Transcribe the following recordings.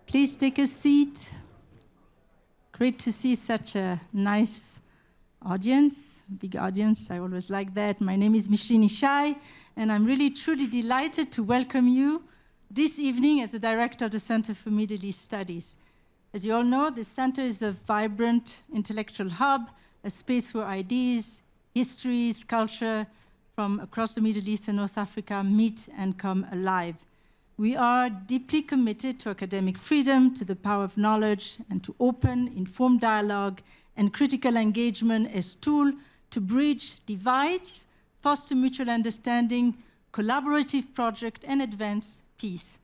Please take a seat. Great to see such a nice audience, big audience. I always like that. My name is Micheline Ishay, and I'm really truly delighted to welcome you this evening as the director of the Center for Middle East Studies. As you all know, the center is a vibrant intellectual hub, a space where ideas, histories, culture from across the Middle East and North Africa meet and come alive. We are deeply committed to academic freedom, to the power of knowledge, and to open, informed dialogue and critical engagement as tool to bridge divides, foster mutual understanding, collaborative project, and advance peace.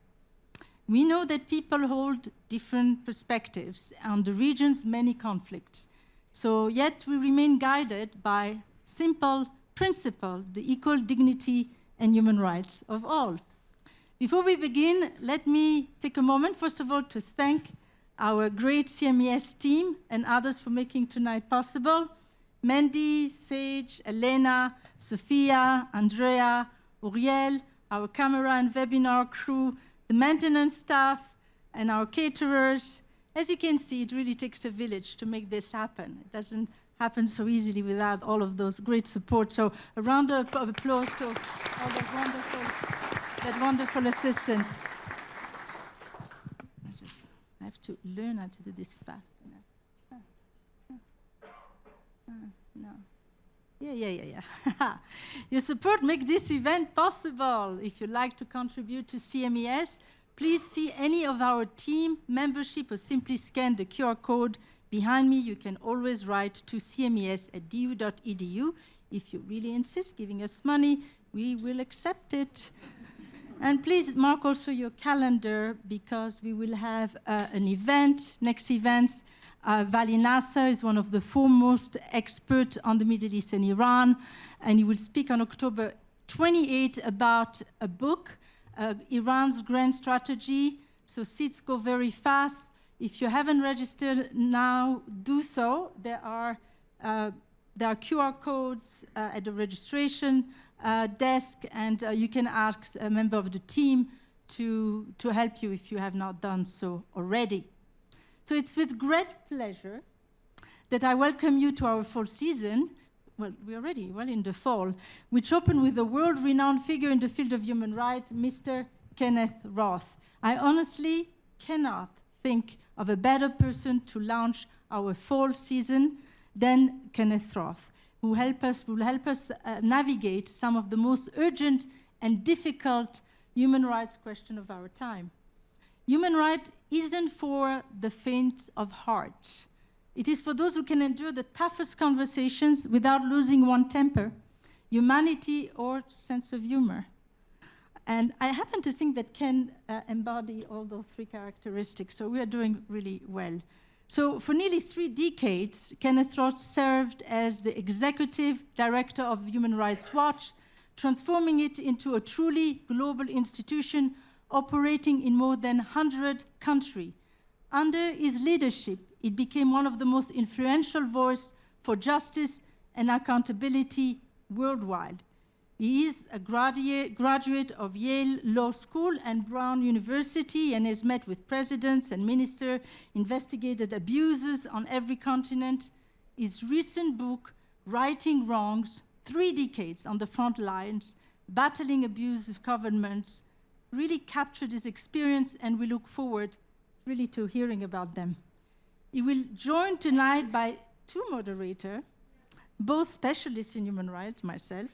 We know that people hold different perspectives on the region's many conflicts. So yet we remain guided by simple principle, the equal dignity and human rights of all. Before we begin, let me take a moment, first of all, to thank our great CMES team and others for making tonight possible. Mandy, Sage, Elena, Sophia, Andrea, Uriel, our camera and webinar crew, the maintenance staff, and our caterers. As you can see, it really takes a village to make this happen. It doesn't happen so easily without all of those great support. So a round of applause to all that wonderful assistance. I have to learn how to do this fast. No. Yeah. Your support makes this event possible. If you'd like to contribute to CMES, please see any of our team membership or simply scan the QR code behind me. You can always write to cmes@du.edu. If you really insist giving us money, we will accept it. And please mark also your calendar because we will have an event, next event. Vali Nasser is one of the foremost experts on the Middle East and Iran, and he will speak on October 28 about a book, Iran's Grand Strategy. So seats go very fast. If you haven't registered now, do so. There are QR codes at the registration desk, and you can ask a member of the team to help you if you have not done so already. So it's with great pleasure that I welcome you to our fall season. Well, we're already well in the fall, which opened with a world-renowned figure in the field of human rights, Mr. Kenneth Roth. I honestly cannot think of a better person to launch our fall season than Kenneth Roth, who will help us navigate some of the most urgent and difficult human rights questions of our time. Human rights isn't for the faint of heart. It is for those who can endure the toughest conversations without losing one's temper, humanity, or sense of humor. And I happen to think that Ken embody all those three characteristics, so we are doing really well. So for nearly 3 decades, Kenneth Roth served as the executive director of Human Rights Watch, transforming it into a truly global institution operating in more than 100 countries. Under his leadership, it became one of the most influential voices for justice and accountability worldwide. He is a graduate of Yale Law School and Brown University and has met with presidents and ministers, investigated abuses on every continent. His recent book, Righting Wrongs, 3 decades on the front lines, battling abusive governments, really captured his experience, and we look forward really to hearing about them. He will join tonight by 2 moderators, both specialists in human rights, myself,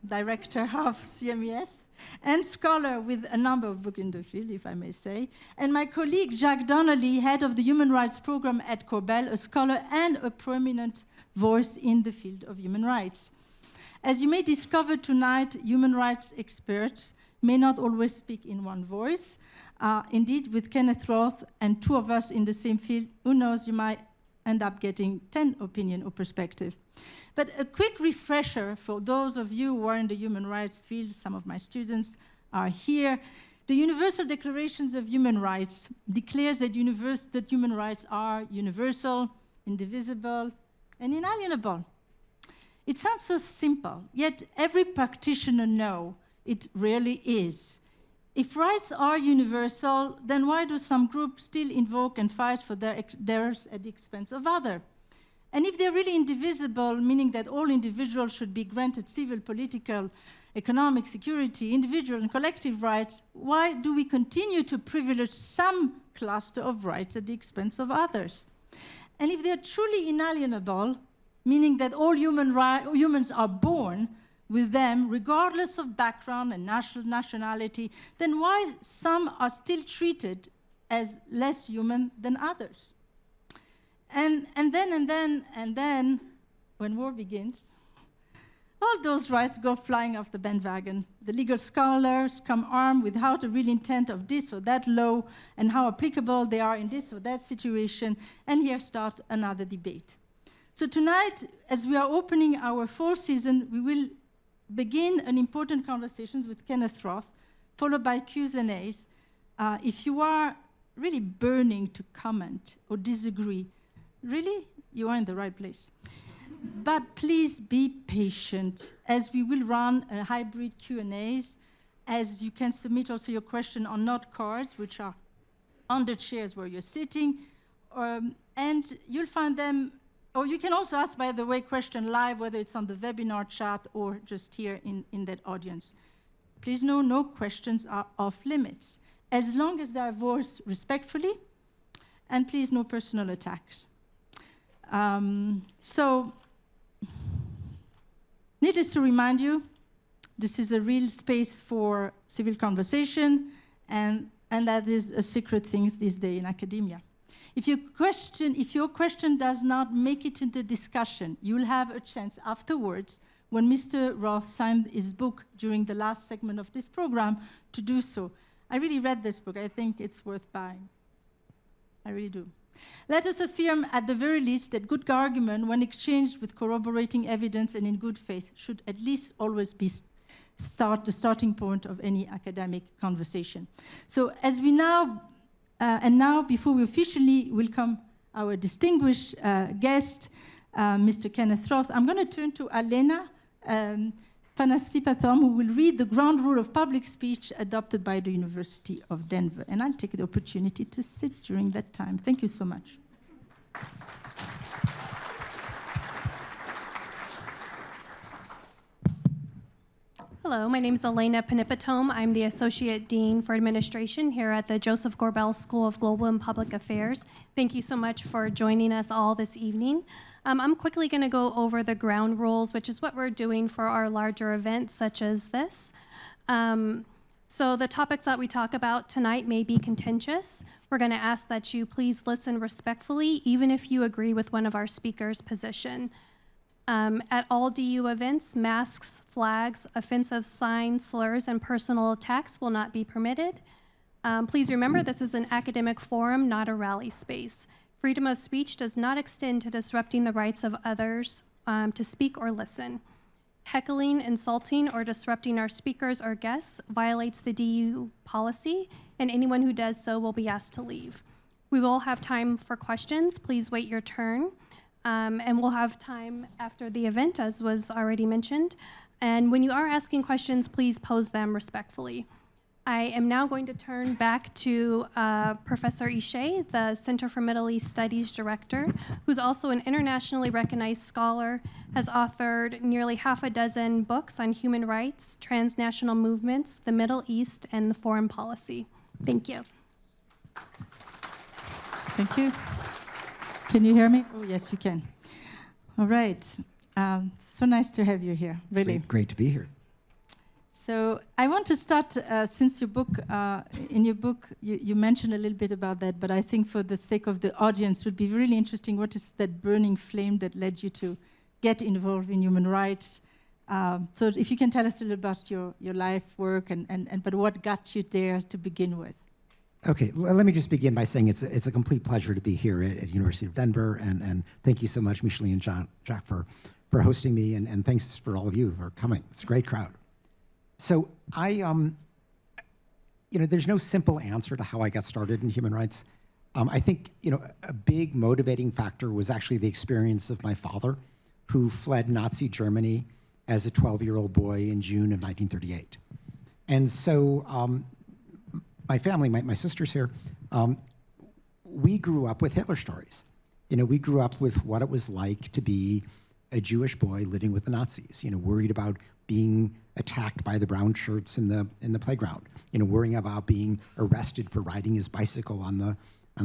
director of CMES, and scholar with a number of books in the field, if I may say, and my colleague Jacques Donnelly, head of the Human Rights Program at Korbel, a scholar and a prominent voice in the field of human rights. As you may discover tonight, human rights experts may not always speak in one voice. Indeed, with Kenneth Roth and 2 of us in the same field, who knows, you might end up getting 10 opinions or perspectives. But a quick refresher for those of you who are in the human rights field, some of my students are here. The Universal Declarations of Human Rights declares that human rights are universal, indivisible, and inalienable. It sounds so simple, yet every practitioner knows it really is. if rights are universal, then why do some groups still invoke and fight for theirs at the expense of others? And if they're really indivisible, meaning that all individuals should be granted civil, political, economic, security, individual and collective rights, why do we continue to privilege some cluster of rights at the expense of others? And if they're truly inalienable, meaning that all humans are born with them, regardless of background and nationality, then why some are still treated as less human than others? And then, when war begins, all those rights go flying off the bandwagon. The legal scholars come armed with how the real intent of this or that law and how applicable they are in this or that situation, and here starts another debate. So tonight, as we are opening our fall season, we will begin an important conversations with Kenneth Roth, followed by Q's and A's. If you are really burning to comment or disagree, really, you are in the right place. But please be patient, as we will run a hybrid Q&As, as you can submit also your question on note cards, which are on the chairs where you're sitting, and you'll find them, or you can also ask, by the way, question live, whether it's on the webinar chat or just here in that audience. Please know no questions are off limits, as long as they are voiced respectfully, and please no personal attacks. Needless to remind you, this is a real space for civil conversation, and that is a secret thing these days in academia. If your question does not make it into discussion, you'll have a chance afterwards, when Mr. Roth signed his book during the last segment of this program, to do so. I really read this book. I think it's worth buying. I really do. Let us affirm at the very least that good argument, when exchanged with corroborating evidence and in good faith, should at least always be the starting point of any academic conversation. So as we now, before we officially welcome our distinguished guest, Mr. Kenneth Roth, I'm going to turn to Alena Panasipatham, who will read the ground rule of public speech adopted by the University of Denver. And I'll take the opportunity to sit during that time. Thank you so much. Hello, my name is Elena Panipatome. I'm the Associate Dean for Administration here at the Josef Korbel School of Global and Public Affairs. Thank you so much for joining us all this evening. I'm quickly going to go over the ground rules, which is what we're doing for our larger events such as this. So the topics that we talk about tonight may be contentious. We're going to ask that you please listen respectfully, even if you agree with one of our speakers' position. At all DU events, masks, flags, offensive signs, slurs, and personal attacks will not be permitted. Please remember, this is an academic forum, not a rally space. Freedom of speech does not extend to disrupting the rights of others to speak or listen. Heckling, insulting, or disrupting our speakers or guests violates the DU policy, and anyone who does so will be asked to leave. We will have time for questions. Please wait your turn. And we'll have time after the event, as was already mentioned. And when you are asking questions, please pose them respectfully. I am now going to turn back to Professor Ishay, the Center for Middle East Studies Director, who's also an internationally recognized scholar, has authored nearly half a dozen books on human rights, transnational movements, the Middle East, and the foreign policy. Thank you. Thank you. Can you hear me? Oh, yes, you can. All right. So nice to have you here, really. It's great to be here. So I want to start, since your book, in your book, you mentioned a little bit about that, but I think for the sake of the audience, it would be really interesting, what is that burning flame that led you to get involved in human rights? So if you can tell us a little about your life work, but what got you there to begin with? Okay, let me just begin by saying it's a complete pleasure to be here at University of Denver, and thank you so much, Micheline and Jack, for hosting me, and thanks for all of you for coming. It's a great crowd. So there's no simple answer to how I got started in human rights. I think, a big motivating factor was actually the experience of my father, who fled Nazi Germany as a 12-year-old boy in June of 1938. And so my family, my sister's here, we grew up with Hitler stories. We grew up with what it was like to be a Jewish boy living with the Nazis, worried about being attacked by the brown shirts in the playground, worrying about being arrested for riding his bicycle on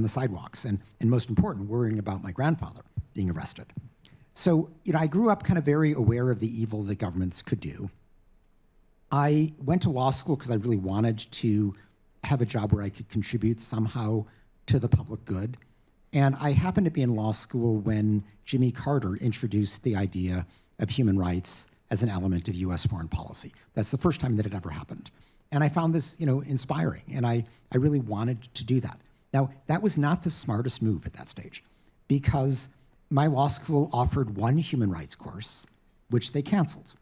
the sidewalks, and most important, worrying about my grandfather being arrested. So, I grew up kind of very aware of the evil that governments could do. I went to law school because I really wanted to have a job where I could contribute somehow to the public good. And I happened to be in law school when Jimmy Carter introduced the idea of human rights as an element of US foreign policy. That's the first time that it ever happened. And I found this, inspiring, and I really wanted to do that. Now, that was not the smartest move at that stage, because my law school offered one human rights course, which they canceled.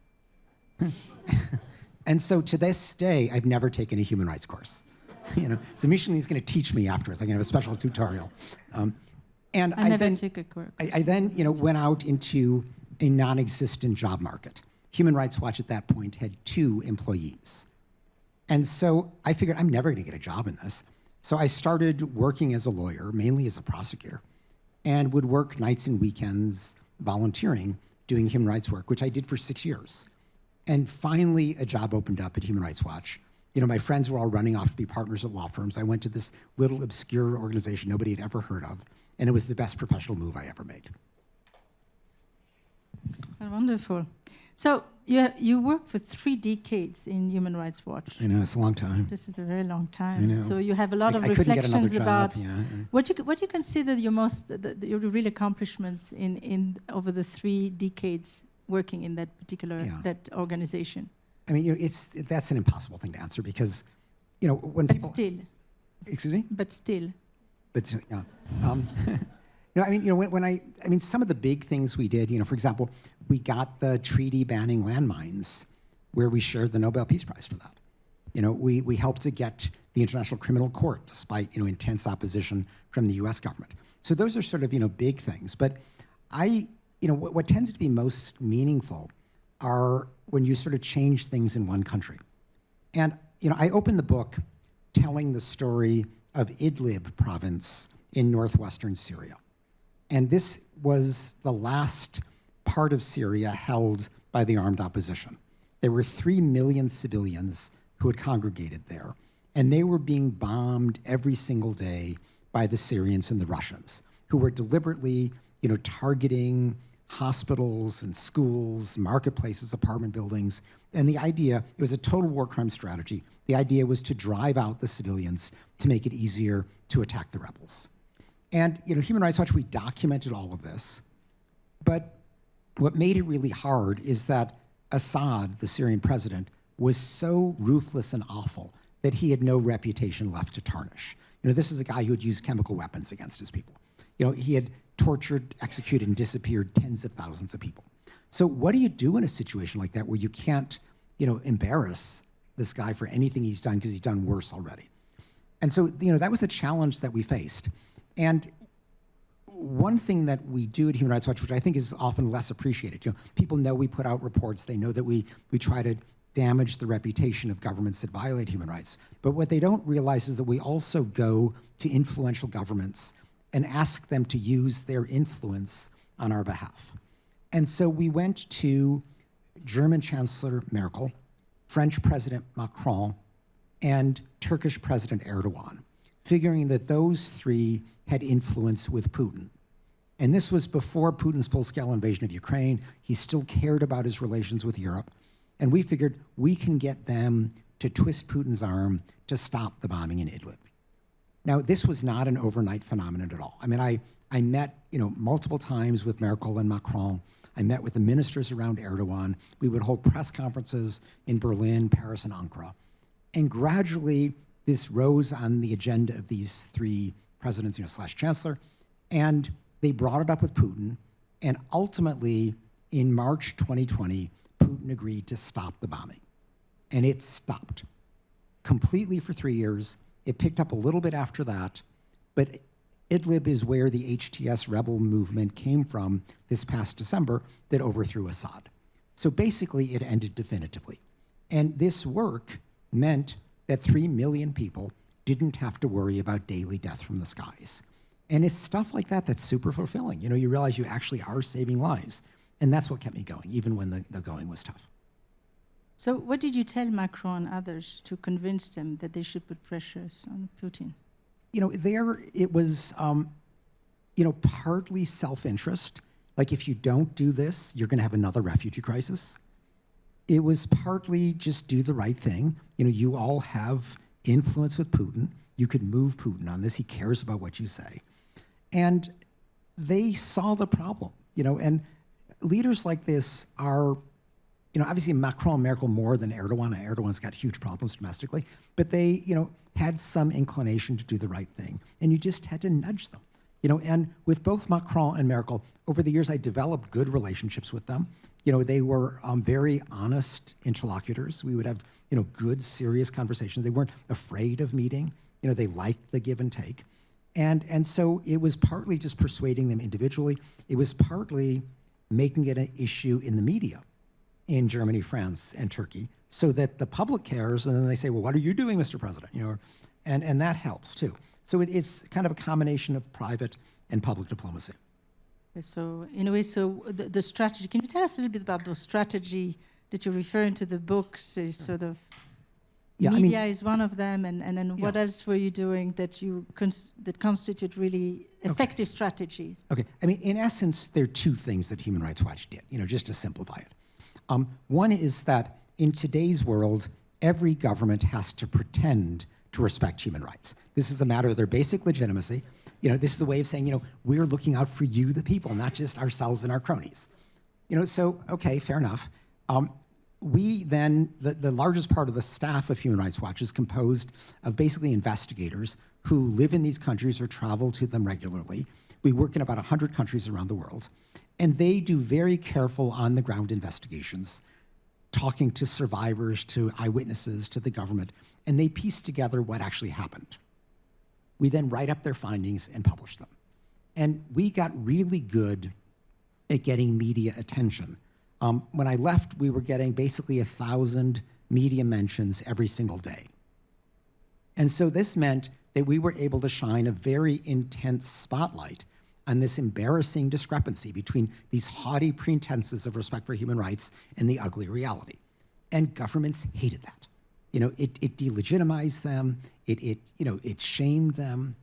And so to this day, I've never taken a human rights course. So Micheline's going to teach me afterwards. I'm going to have a special tutorial. And I never took a course. I then, went out into a non-existent job market. Human Rights Watch at that point had 2 employees. And so I figured I'm never going to get a job in this. So I started working as a lawyer, mainly as a prosecutor, and would work nights and weekends volunteering, doing human rights work, which I did for 6 years. And finally, a job opened up at Human Rights Watch. My friends were all running off to be partners at law firms. I went to this little obscure organization nobody had ever heard of, and it was the best professional move I ever made. Wonderful. So you worked for 3 decades in Human Rights Watch. I know, it's a long time. This is a very long time. I know. So you have a lot of I couldn't get another reflections job, about yeah. what you consider your your real accomplishments in over the 3 decades working in that particular that organization. I mean, that's an impossible thing to answer because, when people. But still. Excuse me. But still. But yeah. When some of the big things we did, for example, we got the treaty banning landmines, where we shared the Nobel Peace Prize for that. We helped to get the International Criminal Court, despite intense opposition from the U.S. government. So those are sort of big things. But what tends to be most meaningful are when you sort of change things in one country. And I opened the book telling the story of Idlib province in northwestern Syria. And this was the last part of Syria held by the armed opposition. There were 3 million civilians who had congregated there, and they were being bombed every single day by the Syrians and the Russians, who were deliberately, targeting hospitals and schools, marketplaces, apartment buildings. And the idea, it was a total war crime strategy. The idea was to drive out the civilians to make it easier to attack the rebels. And Human Rights Watch, we documented all of this. But what made it really hard is that Assad, the Syrian president, was so ruthless and awful that he had no reputation left to tarnish. This is a guy who had used chemical weapons against his people. He had tortured, executed, and disappeared tens of thousands of people. So what do you do in a situation like that where you can't, embarrass this guy for anything he's done because he's done worse already? And so, that was a challenge that we faced. And one thing that we do at Human Rights Watch, which I think is often less appreciated, people know we put out reports, they know that we try to damage the reputation of governments that violate human rights. But what they don't realize is that we also go to influential governments and ask them to use their influence on our behalf. And so we went to German Chancellor Merkel, French President Macron, and Turkish President Erdogan, figuring that those 3 had influence with Putin. And this was before Putin's full-scale invasion of Ukraine. He still cared about his relations with Europe. And we figured we can get them to twist Putin's arm to stop the bombing in Idlib. Now, this was not an overnight phenomenon at all. I mean, I met, multiple times with Merkel and Macron. I met with the ministers around Erdogan. We would hold press conferences in Berlin, Paris, and Ankara. And gradually, this rose on the agenda of these 3 presidents, slash chancellor, and they brought it up with Putin. And ultimately, in March 2020, Putin agreed to stop the bombing. And it stopped completely for 3 years. It picked up a little bit after that, but Idlib is where the HTS rebel movement came from this past December that overthrew Assad. So basically, it ended definitively. And this work meant that 3 million people didn't have to worry about daily death from the skies. And it's stuff like that that's super fulfilling. You know, you realize you actually are saving lives. And that's what kept me going, even when the going was tough. So what did you tell Macron and others to convince them that they should put pressures on Putin? You know, there it was, partly self-interest. Like, if you don't do this, you're going to have another refugee crisis. It was partly just do the right thing. You know, you all have influence with Putin. You could move Putin on this. He cares about what you say. And they saw the problem, and leaders like this are, obviously Macron and Merkel more than Erdogan. Erdogan's got huge problems domestically, but they, had some inclination to do the right thing. And you just had to nudge them, and with both Macron and Merkel, over the years, I developed good relationships with them. They were very honest interlocutors. We would have, good, serious conversations. They weren't afraid of meeting. They liked the give and take. And so it was partly just persuading them individually. It was partly making it an issue in the media in Germany, France, and Turkey, so that the public cares, and then they say, well, what are you doing, Mr. President? And that helps too. So it's kind of a combination of private and public diplomacy. So in a way, the strategy, can you tell us a little bit about the strategy that you're referring to the books, is sort of, media is one of them, and then what else were you doing that that constitute really effective strategies? Okay, in essence, there are two things that Human Rights Watch did, just to simplify it. One is that in today's world, every government has to pretend to respect human rights. This is a matter of their basic legitimacy. This is a way of saying, we're looking out for you, the people, not just ourselves and our cronies. So, okay, fair enough. We then, the largest part of the staff of Human Rights Watch is composed of basically investigators who live in these countries or travel to them regularly. We work in about 100 countries around the world, and they do very careful on-the-ground investigations, talking to survivors, to eyewitnesses, to the government, and they piece together what actually happened. We then write up their findings and publish them. And we got really good at getting media attention. When I left, we were getting basically 1,000 media mentions every single day. And so this meant that we were able to shine a very intense spotlight on this embarrassing discrepancy between these haughty pretenses of respect for human rights and the ugly reality. And governments hated that. It delegitimized them, it shamed them.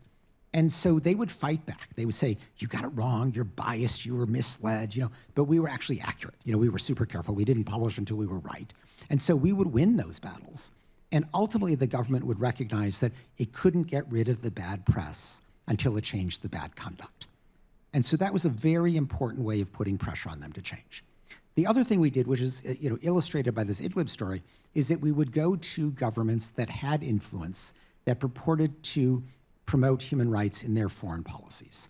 And so they would fight back. They would say, you got it wrong, you're biased, you were misled, but we were actually accurate. We were super careful. We didn't publish until we were right. And so we would win those battles. And ultimately, the government would recognize that it couldn't get rid of the bad press until it changed the bad conduct. And so that was a very important way of putting pressure on them to change. The other thing we did, which is illustrated by this Idlib story, is that we would go to governments that had influence, that purported to promote human rights in their foreign policies.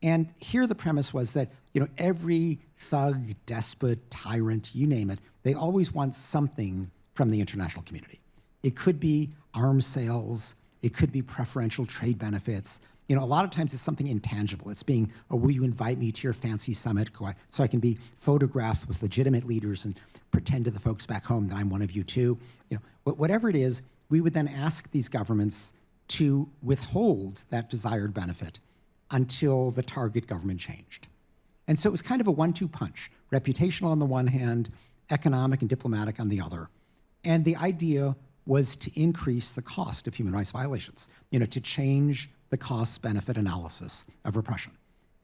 And here the premise was that every thug, despot, tyrant, you name it, they always want something from the international community. It could be arms sales, it could be preferential trade benefits. A lot of times it's something intangible. It's being, will you invite me to your fancy summit so I can be photographed with legitimate leaders and pretend to the folks back home that I'm one of you too. Whatever it is, we would then ask these governments to withhold that desired benefit until the target government changed. And so it was kind of a 1-2 punch, reputational on the one hand, economic and diplomatic on the other. And the idea was to increase the cost of human rights violations, to change the cost-benefit analysis of repression.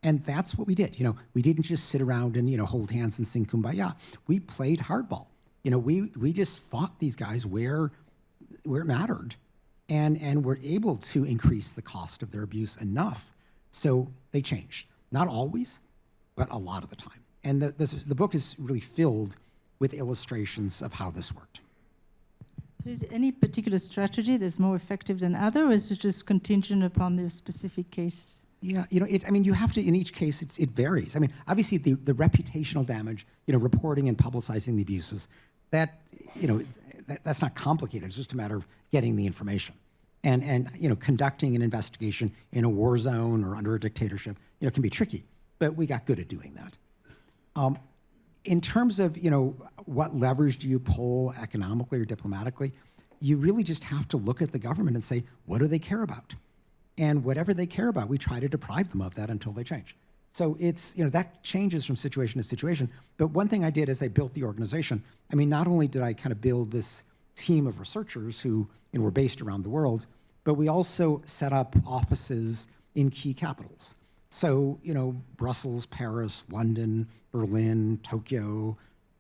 And that's what we did. We didn't just sit around and hold hands and sing Kumbaya. We played hardball. We just fought these guys where it mattered, and were able to increase the cost of their abuse enough so they changed. Not always, but a lot of the time. And the book is really filled with illustrations of how this worked. So is there any particular strategy that's more effective than other, or is it just contingent upon the specific case? Yeah, you have to, in each case, it varies. Obviously the reputational damage, reporting and publicizing the abuses, that's not complicated. It's just a matter of getting the information. And conducting an investigation in a war zone or under a dictatorship, can be tricky, but we got good at doing that. In terms of, what leverage do you pull economically or diplomatically, you really just have to look at the government and say, what do they care about? And whatever they care about, we try to deprive them of that until they change. So it's, that changes from situation to situation. But one thing I did as I built the organization, I mean, not only did I kind of build this team of researchers who were based around the world, but we also set up offices in key capitals. So, Brussels, Paris, London, Berlin, Tokyo,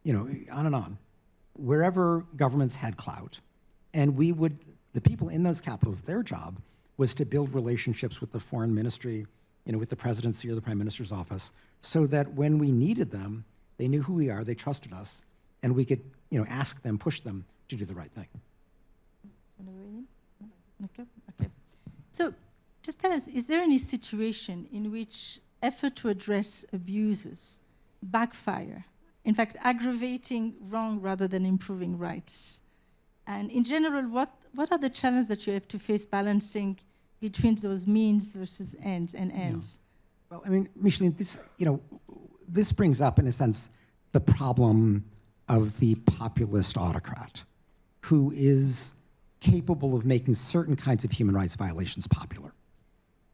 on and on. Wherever governments had clout. And the people in those capitals, their job was to build relationships with the foreign ministry, with the presidency or the prime minister's office, so that when we needed them, they knew who we are, they trusted us, and we could, ask them, push them to do the right thing. Okay. So just tell us, is there any situation in which effort to address abuses backfire, in fact, aggravating wrong rather than improving rights? And in general, what are the challenges that you have to face balancing between those means versus ends and ends? Yeah. Well, I mean, Micheline, this brings up, in a sense, the problem of the populist autocrat who is capable of making certain kinds of human rights violations popular.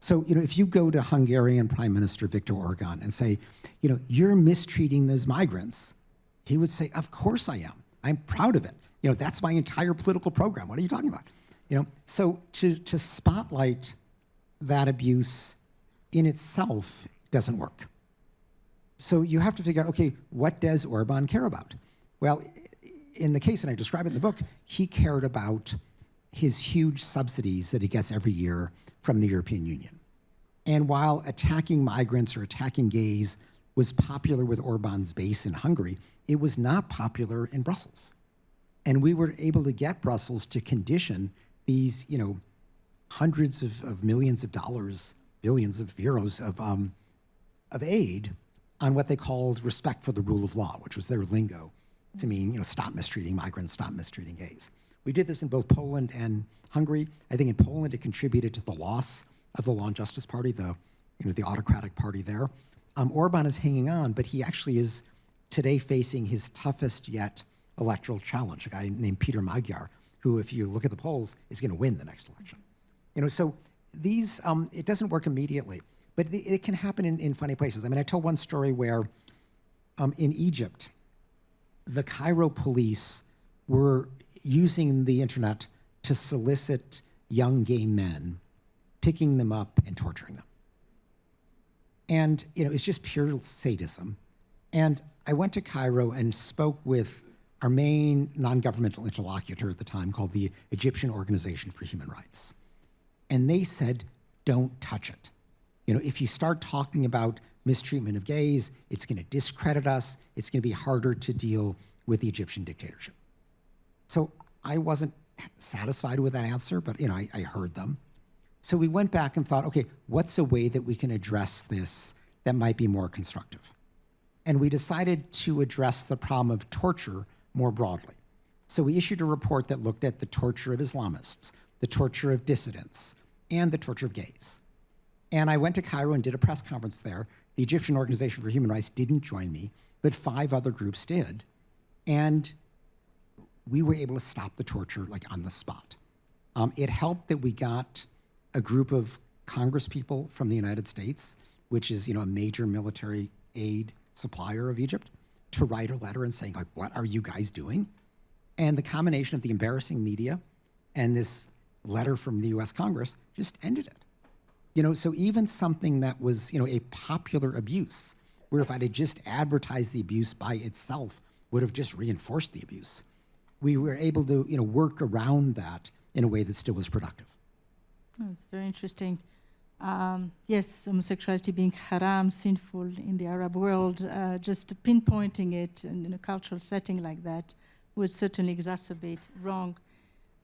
So, if you go to Hungarian Prime Minister Viktor Orban and say, you're mistreating those migrants, he would say, of course I am. I'm proud of it. That's my entire political program. What are you talking about? So to spotlight that abuse in itself doesn't work. So you have to figure out, okay, what does Orban care about? Well, in the case, and I describe it in the book, he cared about his huge subsidies that he gets every year from the European Union. And while attacking migrants or attacking gays was popular with Orban's base in Hungary, it was not popular in Brussels. And we were able to get Brussels to condition these, hundreds of millions of dollars, billions of euros of aid on what they called respect for the rule of law, which was their lingo to mean, stop mistreating migrants, stop mistreating gays. We did this in both Poland and Hungary. I think in Poland it contributed to the loss of the Law and Justice Party, the autocratic party there. Orban is hanging on, but he actually is today facing his toughest yet electoral challenge, a guy named Peter Magyar, who, if you look at the polls, is going to win the next election. So these, it doesn't work immediately, but it can happen in funny places. I mean, I tell one story where in Egypt, the Cairo police were using the internet to solicit young gay men, picking them up and torturing them. And, it's just pure sadism. And I went to Cairo and spoke with our main non-governmental interlocutor at the time, called the Egyptian Organization for Human Rights. And they said, don't touch it. If you start talking about mistreatment of gays, it's going to discredit us. It's going to be harder to deal with the Egyptian dictatorship. So I wasn't satisfied with that answer, but I heard them. So we went back and thought, okay, what's a way that we can address this that might be more constructive? And we decided to address the problem of torture more broadly. So we issued a report that looked at the torture of Islamists, the torture of dissidents, and the torture of gays. And I went to Cairo and did a press conference there. The Egyptian Organization for Human Rights didn't join me, but 5 other groups did. And we were able to stop the torture on the spot. It helped that we got a group of Congress people from the United States, which is a major military aid supplier of Egypt, to write a letter and saying, what are you guys doing? And the combination of the embarrassing media and this letter from the US Congress just ended it. So even something that was, a popular abuse, where if I'd have just advertised the abuse by itself, would have just reinforced the abuse, we were able to, work around that in a way that still was productive. Oh, it's very interesting. Yes, homosexuality being haram, sinful in the Arab world, just pinpointing it in a cultural setting like that would certainly exacerbate wrong.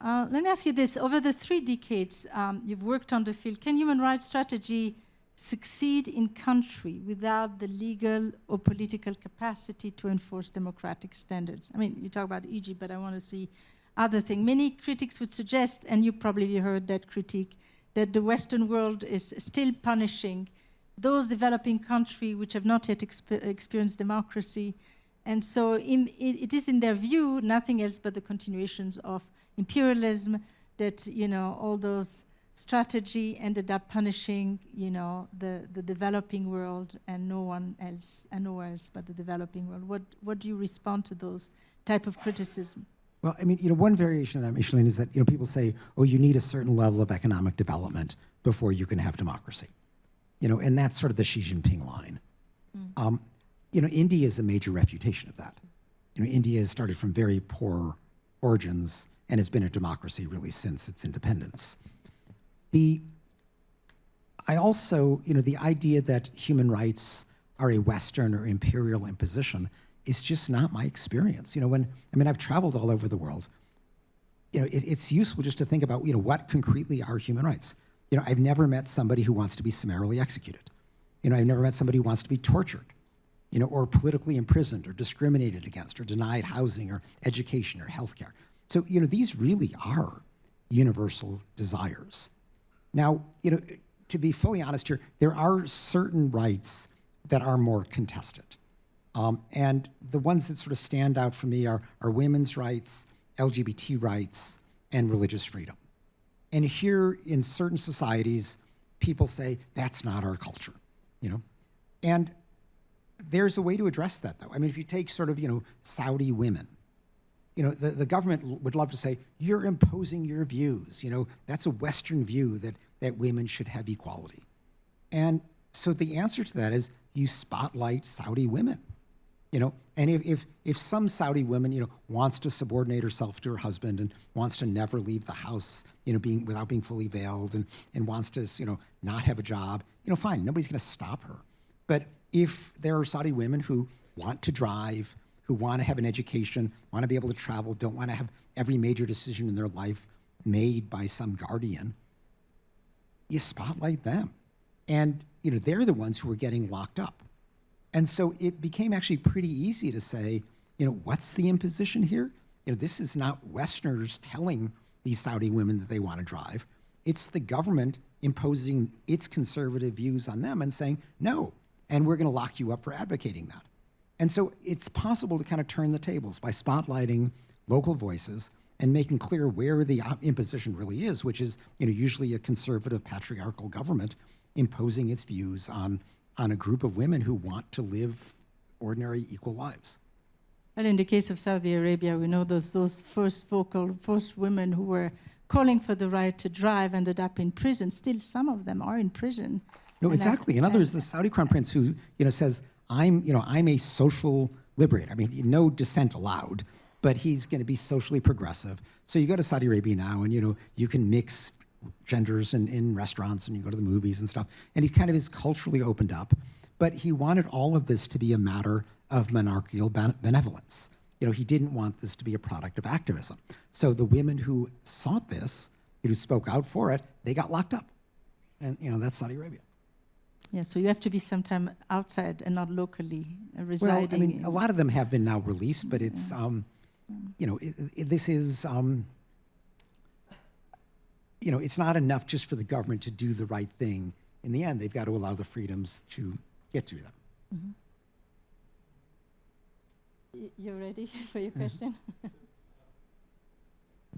Let me ask you this. Over the 3 decades you've worked on the field, can human rights strategy succeed in country without the legal or political capacity to enforce democratic standards? I mean, you talk about Egypt, but I want to see other things. Many critics would suggest, and you probably heard that critique, that the Western world is still punishing those developing countries which have not yet experienced democracy, And so it is in their view nothing else but the continuations of imperialism, that, you know, all those strategy ended up punishing, you know, the developing world and nowhere else but the developing world. What do you respond to those type of criticism? Well, I mean, you know, one variation of that, Micheline, is that, you know, people say, oh, you need a certain level of economic development before you can have democracy. You know, and that's sort of the Xi Jinping line. You know, India is a major refutation of that. You know, India has started from very poor origins and has been a democracy really since its independence. I also, you know, the idea that human rights are a Western or imperial imposition is just not my experience. You know, I've traveled all over the world. You know, it's useful just to think about, you know, what concretely are human rights. You know, I've never met somebody who wants to be summarily executed. You know, I've never met somebody who wants to be tortured, you know, or politically imprisoned or discriminated against or denied housing or education or healthcare. So, you know, these really are universal desires. Now, you know, to be fully honest here, there are certain rights that are more contested. And the ones that sort of stand out for me are women's rights, LGBT rights, and religious freedom. And here in certain societies, people say, that's not our culture, you know? And there's a way to address that, though. I mean, if you take sort of, you know, Saudi women, you know, the government would love to say, you're imposing your views, you know, that's a Western view that women should have equality. And so the answer to that is you spotlight Saudi women, you know, and if some Saudi woman, you know, wants to subordinate herself to her husband and wants to never leave the house, you know, without being fully veiled and wants to, you know, not have a job, you know, fine, nobody's gonna stop her. But if there are Saudi women who want to drive, who want to have an education, want to be able to travel, don't want to have every major decision in their life made by some guardian, you spotlight them. And, you know, they're the ones who are getting locked up. And so it became actually pretty easy to say, you know, what's the imposition here? You know, this is not Westerners telling these Saudi women that they want to drive. It's the government imposing its conservative views on them and saying, no, and we're going to lock you up for advocating that. And so it's possible to kind of turn the tables by spotlighting local voices and making clear where the imposition really is, which is, you know, usually a conservative patriarchal government imposing its views on a group of women who want to live ordinary, equal lives. Well, in the case of Saudi Arabia, we know those first women who were calling for the right to drive ended up in prison. Still, some of them are in prison. No, exactly. In other words, the Saudi crown prince who, you know, says, I'm a social liberator. I mean, no dissent allowed, but he's going to be socially progressive. So you go to Saudi Arabia now, and, you know, you can mix genders in restaurants, and you go to the movies and stuff. And he kind of is culturally opened up, but he wanted all of this to be a matter of monarchical benevolence. You know, he didn't want this to be a product of activism. So the women who sought this, who spoke out for it, they got locked up. And, you know, that's Saudi Arabia. Yeah, so you have to be sometime outside and not locally residing. Well, I mean, a lot of them have been now released, but it's, you know, this is, you know, it's not enough just for the government to do the right thing. In the end, they've got to allow the freedoms to get to them. Mm-hmm. You ready for your question?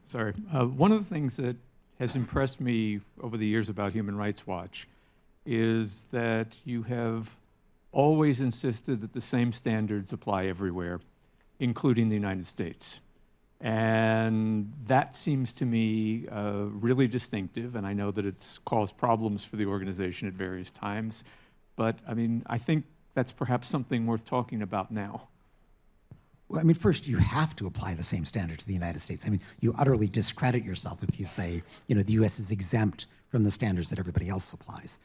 Sorry. One of the things that has impressed me over the years about Human Rights Watch is that you have always insisted that the same standards apply everywhere, including the United States. And that seems to me really distinctive, and I know that it's caused problems for the organization at various times, but I mean, I think that's perhaps something worth talking about now. Well, I mean, first, you have to apply the same standard to the United States. I mean, you utterly discredit yourself if you say, you know, the US is exempt from the standards that everybody else applies.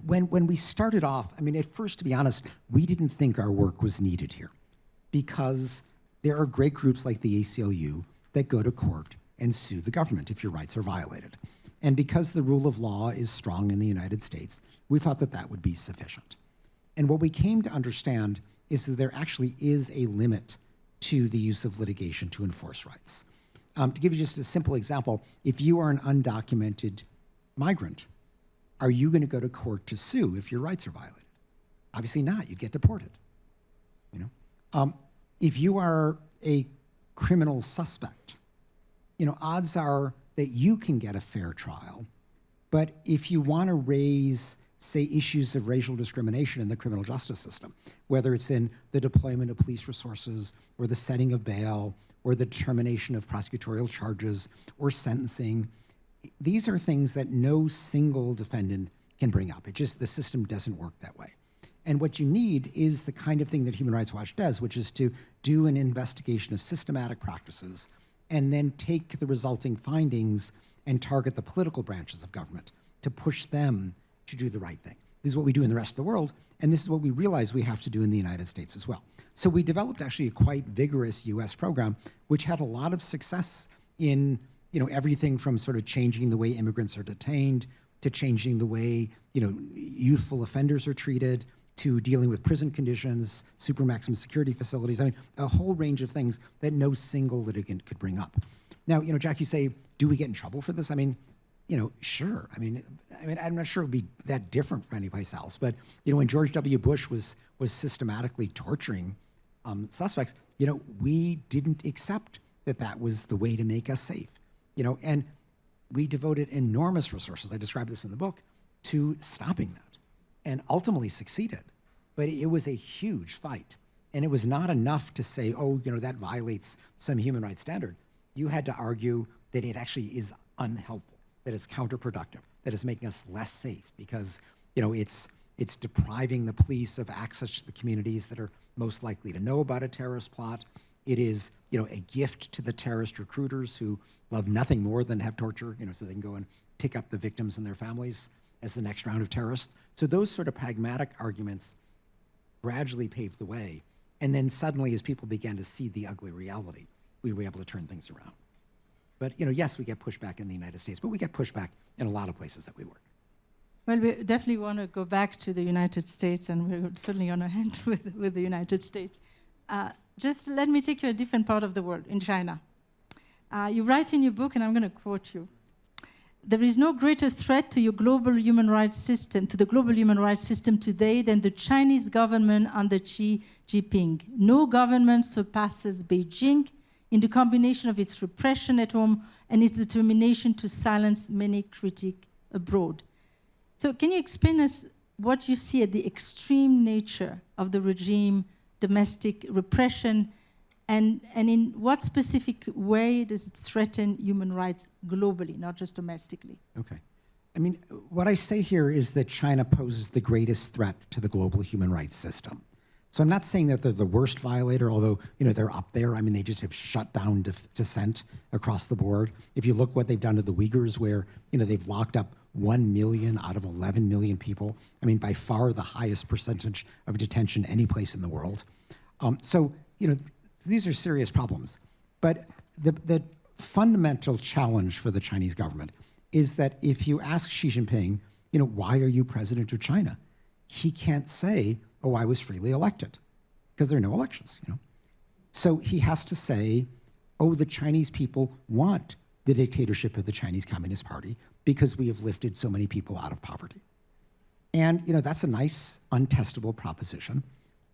When we started off, I mean, at first, to be honest, we didn't think our work was needed here because there are great groups like the ACLU that go to court and sue the government if your rights are violated. And because the rule of law is strong in the United States, we thought that that would be sufficient. And what we came to understand is that there actually is a limit to the use of litigation to enforce rights. To give you just a simple example, if you are an undocumented migrant, are you going to go to court to sue if your rights are violated? Obviously not, you'd get deported. If you are a criminal suspect, odds are that you can get a fair trial. But if you want to raise, say, issues of racial discrimination in the criminal justice system, whether it's in the deployment of police resources or the setting of bail or the determination of prosecutorial charges or sentencing, these are things that no single defendant can bring up. The system doesn't work that way. And what you need is the kind of thing that Human Rights Watch does, which is to do an investigation of systematic practices and then take the resulting findings and target the political branches of government to push them to do the right thing. This is what we do in the rest of the world, and this is what we realize we have to do in the United States as well. So we developed actually a quite vigorous US program, which had a lot of success in everything from sort of changing the way immigrants are detained, to changing the way youthful offenders are treated, to dealing with prison conditions, super maximum security facilities. I mean, a whole range of things that no single litigant could bring up. Now, Jack, you say, do we get in trouble for this? I mean, sure. I mean, I'm not sure it would be that different from anyplace else. But when George W. Bush was systematically torturing suspects, we didn't accept that was the way to make us safe. And we devoted enormous resources, I describe this in the book, to stopping that, and ultimately succeeded. But it was a huge fight. And it was not enough to say, that violates some human rights standard. You had to argue that it actually is unhelpful, that it's counterproductive, that it's making us less safe because, it's depriving the police of access to the communities that are most likely to know about a terrorist plot. It is, a gift to the terrorist recruiters who love nothing more than have torture, so they can go and pick up the victims and their families as the next round of terrorists. So those sort of pragmatic arguments gradually paved the way. And then suddenly, as people began to see the ugly reality, we were able to turn things around. But yes, we get pushback in the United States, but we get pushback in a lot of places that we work. Well, we definitely want to go back to the United States, and we're certainly on a hand with the United States. Just let me take you to a different part of the world, in China. You write in your book, and I'm going to quote you, "There is no greater threat to your global human rights system, to the global human rights system today than the Chinese government under Xi Jinping. No government surpasses Beijing in the combination of its repression at home and its determination to silence many critics abroad." So can you explain us what you see at the extreme nature of the regime, domestic repression, and in what specific way does it threaten human rights globally, not just domestically? Okay. I mean, what I say here is that China poses the greatest threat to the global human rights system. So I'm not saying that they're the worst violator, although they're up there. I mean, they just have shut down dissent across the board. If you look what they've done to the Uyghurs, where they've locked up 1 million out of 11 million people. I mean, by far the highest percentage of detention any place in the world. So these are serious problems. But the fundamental challenge for the Chinese government is that if you ask Xi Jinping, why are you president of China? He can't say, oh, I was freely elected, because there are no elections. So he has to say, oh, the Chinese people want the dictatorship of the Chinese Communist Party because we have lifted so many people out of poverty. And that's a nice, untestable proposition.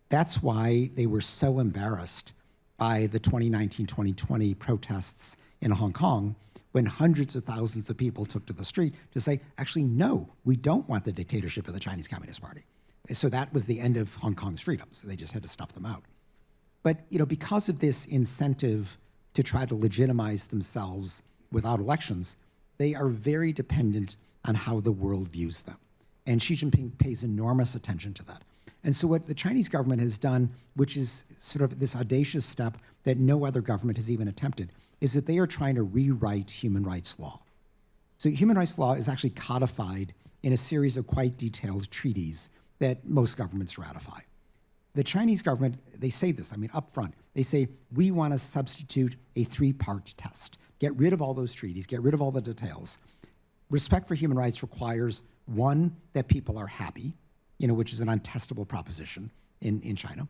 That's why they were so embarrassed by the 2019-2020 protests in Hong Kong, when hundreds of thousands of people took to the street to say, actually, no, we don't want the dictatorship of the Chinese Communist Party. So that was the end of Hong Kong's freedoms. They just had to stuff them out. But because of this incentive to try to legitimize themselves without elections, they are very dependent on how the world views them. And Xi Jinping pays enormous attention to that. And so what the Chinese government has done, which is sort of this audacious step that no other government has even attempted, is that they are trying to rewrite human rights law. So human rights law is actually codified in a series of quite detailed treaties that most governments ratify. The Chinese government, they say this, up front, they say, we want to substitute a 3-part test. Get rid of all those treaties, get rid of all the details. Respect for human rights requires, 1, that people are happy, which is an untestable proposition in China.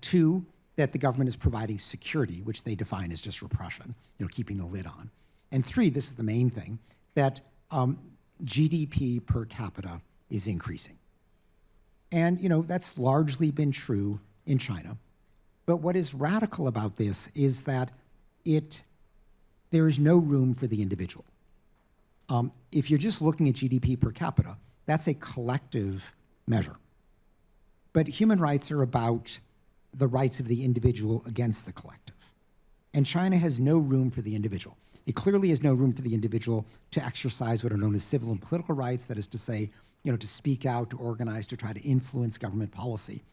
2, that the government is providing security, which they define as just repression, keeping the lid on. And 3, this is the main thing, that GDP per capita is increasing. And that's largely been true in China. But what is radical about this is that there is no room for the individual. If you're just looking at GDP per capita, that's a collective measure. But human rights are about the rights of the individual against the collective. And China has no room for the individual. It clearly has no room for the individual to exercise what are known as civil and political rights, that is to say, to speak out, to organize, to try to influence government policy.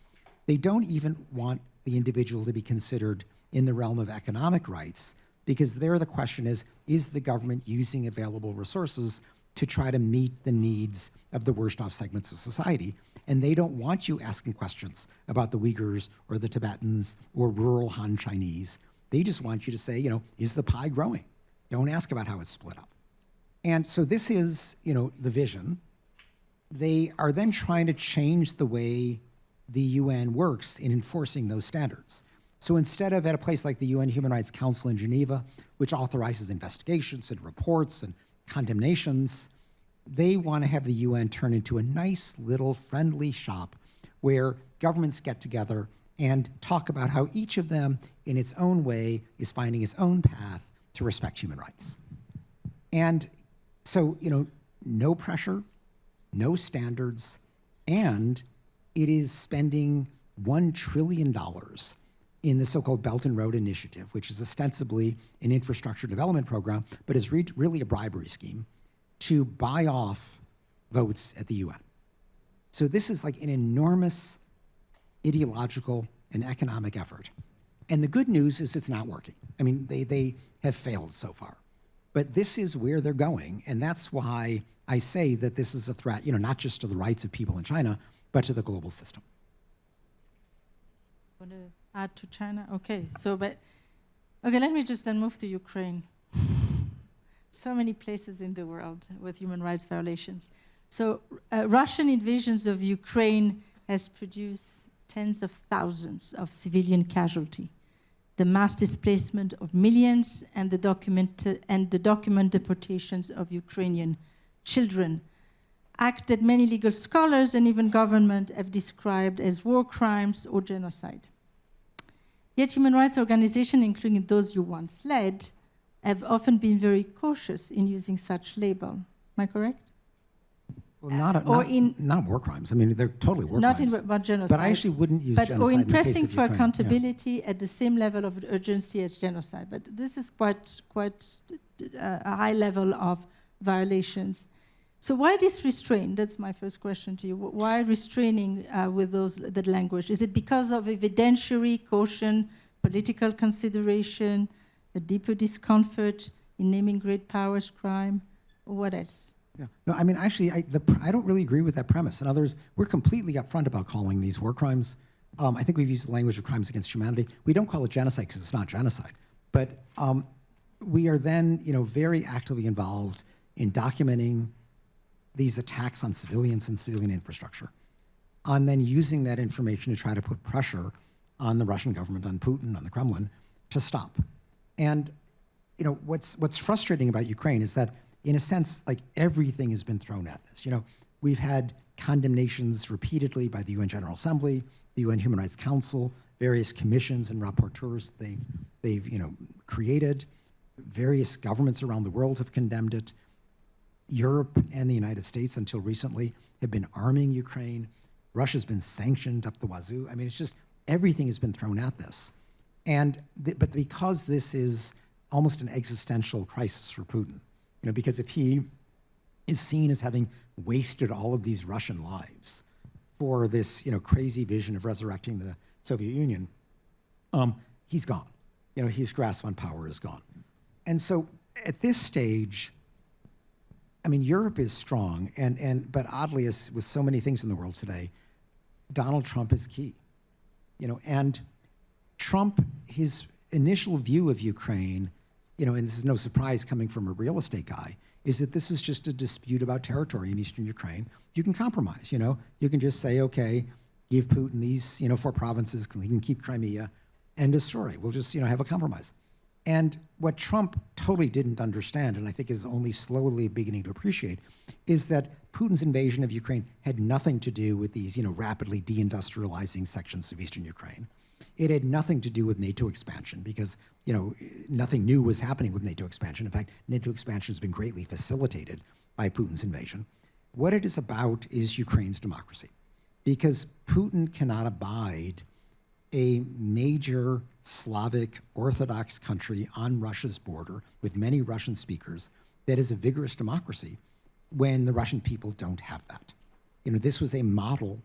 They don't even want the individual to be considered in the realm of economic rights, because there the question is the government using available resources to try to meet the needs of the worst off segments of society? And they don't want you asking questions about the Uyghurs or the Tibetans or rural Han Chinese. They just want you to say, is the pie growing? Don't ask about how it's split up. And so this is, the vision. They are then trying to change the way the UN works in enforcing those standards. So instead of at a place like the UN Human Rights Council in Geneva, which authorizes investigations and reports and condemnations, they want to have the UN turn into a nice little friendly shop where governments get together and talk about how each of them in its own way is finding its own path to respect human rights. And so, no pressure, no standards, and it is spending $1 trillion in the so-called Belt and Road Initiative, which is ostensibly an infrastructure development program, but is really a bribery scheme to buy off votes at the UN. So this is like an enormous ideological and economic effort. And the good news is it's not working. I mean, they have failed so far. But this is where they're going, and that's why I say that this is a threat, not just to the rights of people in China, but to the global system. Want to add to China? Okay, let me just then move to Ukraine. So many places in the world with human rights violations. So Russian invasions of Ukraine has produced tens of thousands of civilian casualties, the mass displacement of millions, and the document deportations of Ukrainian children, act that many legal scholars and even government have described as war crimes or genocide. Yet human rights organizations, including those you once led, have often been very cautious in using such label. Am I correct? Well, not war crimes. I mean, they're totally war crimes. Not in genocide. But I actually wouldn't use genocide. Or in the case pressing of for Ukraine. accountability at the same level of urgency as genocide. But this is quite a high level of violations. So why this restraint? That's my first question to you. Why restraining with that language? Is it because of evidentiary caution, political consideration, a deeper discomfort in naming great powers crime, or what else? Yeah. No, I mean, actually, I don't really agree with that premise. In other words, we're completely upfront about calling these war crimes. I think we've used the language of crimes against humanity. We don't call it genocide because it's not genocide. But we are then, very actively involved in documenting these attacks on civilians and civilian infrastructure, and then using that information to try to put pressure on the Russian government, on Putin, on the Kremlin, to stop. And what's frustrating about Ukraine is that, in a sense, like everything has been thrown at this. We've had condemnations repeatedly by the UN General Assembly, the UN Human Rights Council, various commissions and rapporteurs they've created. Various governments around the world have condemned it. Europe and the United States, until recently, have been arming Ukraine. Russia's been sanctioned up the wazoo. I mean, it's just everything has been thrown at this. But because this is almost an existential crisis for Putin, because if he is seen as having wasted all of these Russian lives for this, crazy vision of resurrecting the Soviet Union, he's gone. His grasp on power is gone. And so at this stage, I mean, Europe is strong, but oddly, as with so many things in the world today, Donald Trump is key. And Trump, his initial view of Ukraine, and this is no surprise coming from a real estate guy, is that this is just a dispute about territory in eastern Ukraine. You can compromise, You can just say, okay, give Putin these, 4 provinces, he can keep Crimea, end of story. We'll just, have a compromise. And what Trump totally didn't understand, and I think is only slowly beginning to appreciate, is that Putin's invasion of Ukraine had nothing to do with these, rapidly deindustrializing sections of eastern Ukraine. It had nothing to do with NATO expansion because, nothing new was happening with NATO expansion. In fact, NATO expansion has been greatly facilitated by Putin's invasion. What it is about is Ukraine's democracy, because Putin cannot abide a major Slavic Orthodox country on Russia's border with many Russian speakers that is a vigorous democracy when the Russian people don't have that. This was a model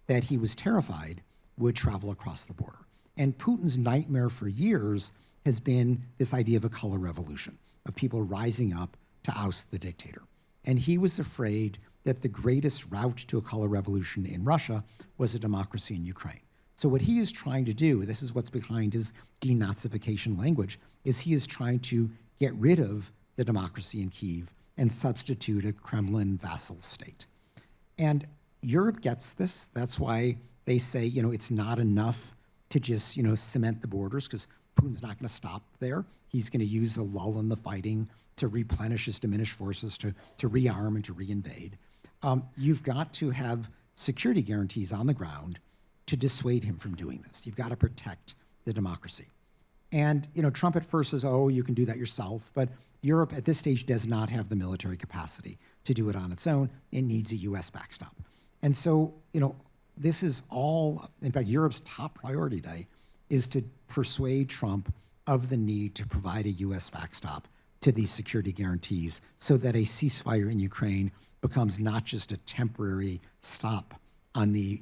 that he was terrified would travel across the border. And Putin's nightmare for years has been this idea of a color revolution, of people rising up to oust the dictator. And he was afraid that the greatest route to a color revolution in Russia was a democracy in Ukraine. So what he is trying to do, this is what's behind his denazification language, is he is trying to get rid of the democracy in Kyiv and substitute a Kremlin vassal state. And Europe gets this. That's why they say, it's not enough to just, cement the borders, because Putin's not going to stop there. He's going to use a lull in the fighting to replenish his diminished forces, to rearm and to reinvade. You've got to have security guarantees on the ground to dissuade him from doing this. You've got to protect the democracy. And Trump at first says, oh, you can do that yourself, but Europe at this stage does not have the military capacity to do it on its own. It needs a US backstop. And so, this is all, in fact, Europe's top priority today is to persuade Trump of the need to provide a US backstop to these security guarantees so that a ceasefire in Ukraine becomes not just a temporary stop on the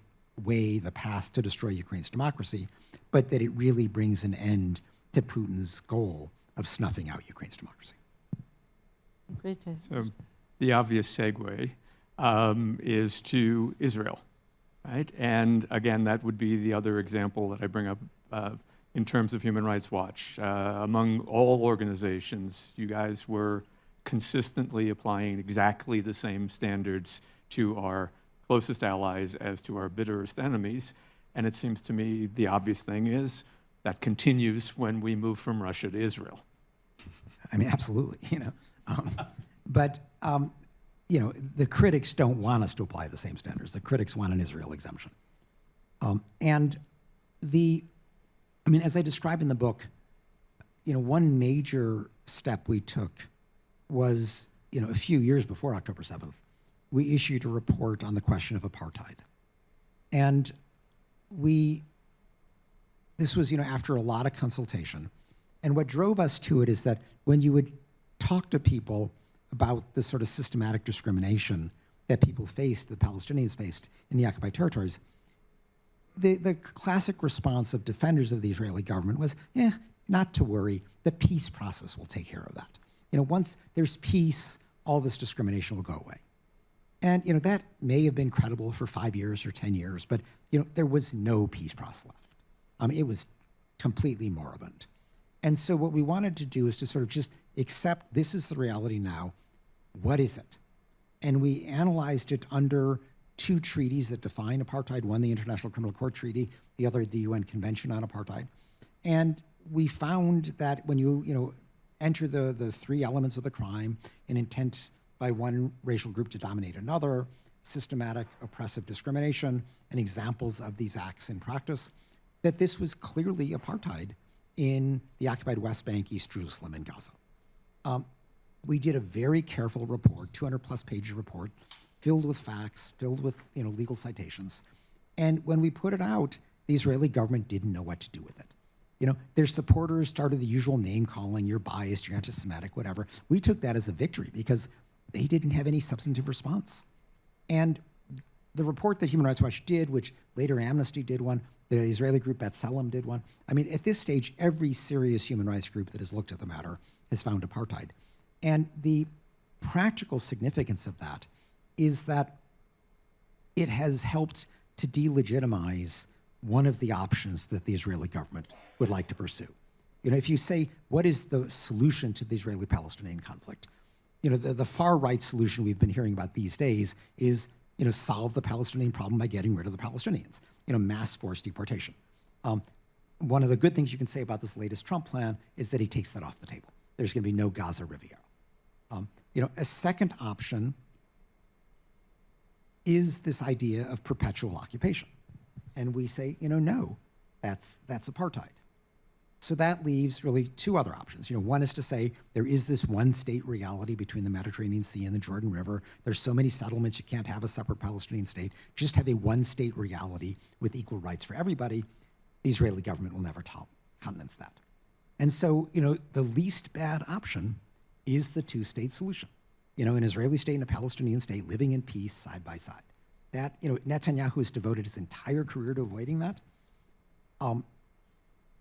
path to destroy Ukraine's democracy, but that it really brings an end to Putin's goal of snuffing out Ukraine's democracy. Great. So the obvious segue is to Israel, right? And again, that would be the other example that I bring up in terms of Human Rights Watch. Among all organizations, you guys were consistently applying exactly the same standards to our closest allies as to our bitterest enemies. And it seems to me the obvious thing is that continues when we move from Russia to Israel. I mean, absolutely, But, the critics don't want us to apply the same standards. The critics want an Israel exemption. As I describe in the book, one major step we took was, a few years before October 7th, we issued a report on the question of apartheid. And this was, after a lot of consultation. And what drove us to it is that when you would talk to people about the sort of systematic discrimination that people faced, the Palestinians faced in the occupied territories, the classic response of defenders of the Israeli government was, not to worry, the peace process will take care of that. Once there's peace, all this discrimination will go away. And that may have been credible for 5 years or 10 years, but there was no peace process left. It was completely moribund. And so what we wanted to do is to sort of just accept this is the reality now. What is it? And we analyzed it under two treaties that define apartheid, one the International Criminal Court Treaty, the other the UN Convention on Apartheid. And we found that when you enter the three elements of the crime, an intent by one racial group to dominate another, systematic oppressive discrimination, and examples of these acts in practice, that this was clearly apartheid in the occupied West Bank, East Jerusalem, and Gaza. We did a very careful report, 200-plus page report, filled with facts, filled with legal citations. And when we put it out, the Israeli government didn't know what to do with it. Their supporters started the usual name calling, you're biased, you're anti-Semitic, whatever. We took that as a victory because they didn't have any substantive response. And the report that Human Rights Watch did, which later Amnesty did one, the Israeli group B'Tselem did one. At this stage, every serious human rights group that has looked at the matter has found apartheid. And the practical significance of that is that it has helped to delegitimize one of the options that the Israeli government would like to pursue. If you say, what is the solution to the Israeli-Palestinian conflict? The far-right solution we've been hearing about these days is, solve the Palestinian problem by getting rid of the Palestinians, mass forced deportation. One of the good things you can say about this latest Trump plan is that he takes that off the table. There's going to be no Gaza Riviera. A second option is this idea of perpetual occupation. And we say, no, that's apartheid. So that leaves really two other options. One is to say there is this one state reality between the Mediterranean Sea and the Jordan River. There's so many settlements, you can't have a separate Palestinian state. Just have a one state reality with equal rights for everybody. The Israeli government will never countenance that. And so, the least bad option is the two-state solution. An Israeli state and a Palestinian state living in peace side by side. That, Netanyahu has devoted his entire career to avoiding that.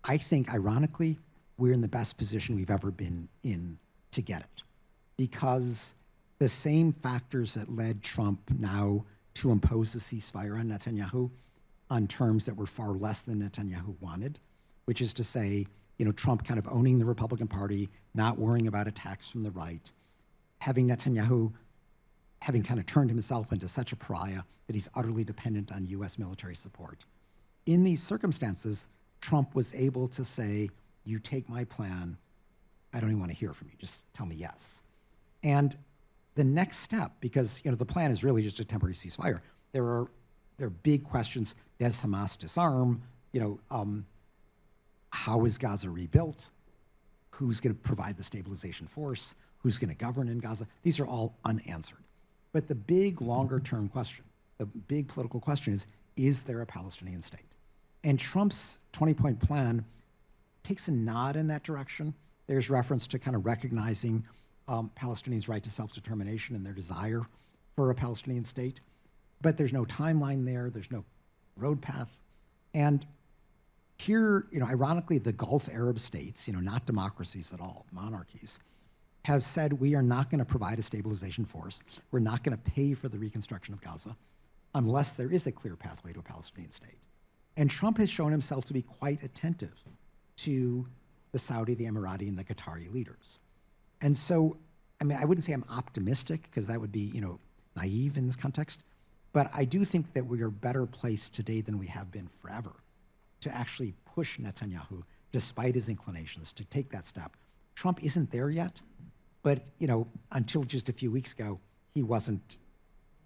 I think, ironically, we're in the best position we've ever been in to get it. Because the same factors that led Trump now to impose a ceasefire on Netanyahu on terms that were far less than Netanyahu wanted, which is to say, Trump kind of owning the Republican Party, not worrying about attacks from the right, having Netanyahu having kind of turned himself into such a pariah that he's utterly dependent on US military support. In these circumstances, Trump was able to say, you take my plan, I don't even want to hear from you, just tell me yes. And the next step, because the plan is really just a temporary ceasefire, there are big questions. Does Hamas disarm? How is Gaza rebuilt? Who's going to provide the stabilization force? Who's going to govern in Gaza? These are all unanswered. But the big longer-term question, the big political question is there a Palestinian state? And Trump's 20-point plan takes a nod in that direction. There's reference to kind of recognizing Palestinians' right to self-determination and their desire for a Palestinian state. But there's no timeline there. There's no road path. And here, ironically, the Gulf Arab states, not democracies at all, monarchies, have said we are not going to provide a stabilization force. We're not going to pay for the reconstruction of Gaza unless there is a clear pathway to a Palestinian state. And Trump has shown himself to be quite attentive to the Saudi, the Emirati, and the Qatari leaders. And so, I wouldn't say I'm optimistic, because that would be, naive in this context, but I do think that we are better placed today than we have been forever to actually push Netanyahu, despite his inclinations, to take that step. Trump isn't there yet, but until just a few weeks ago, he wasn't,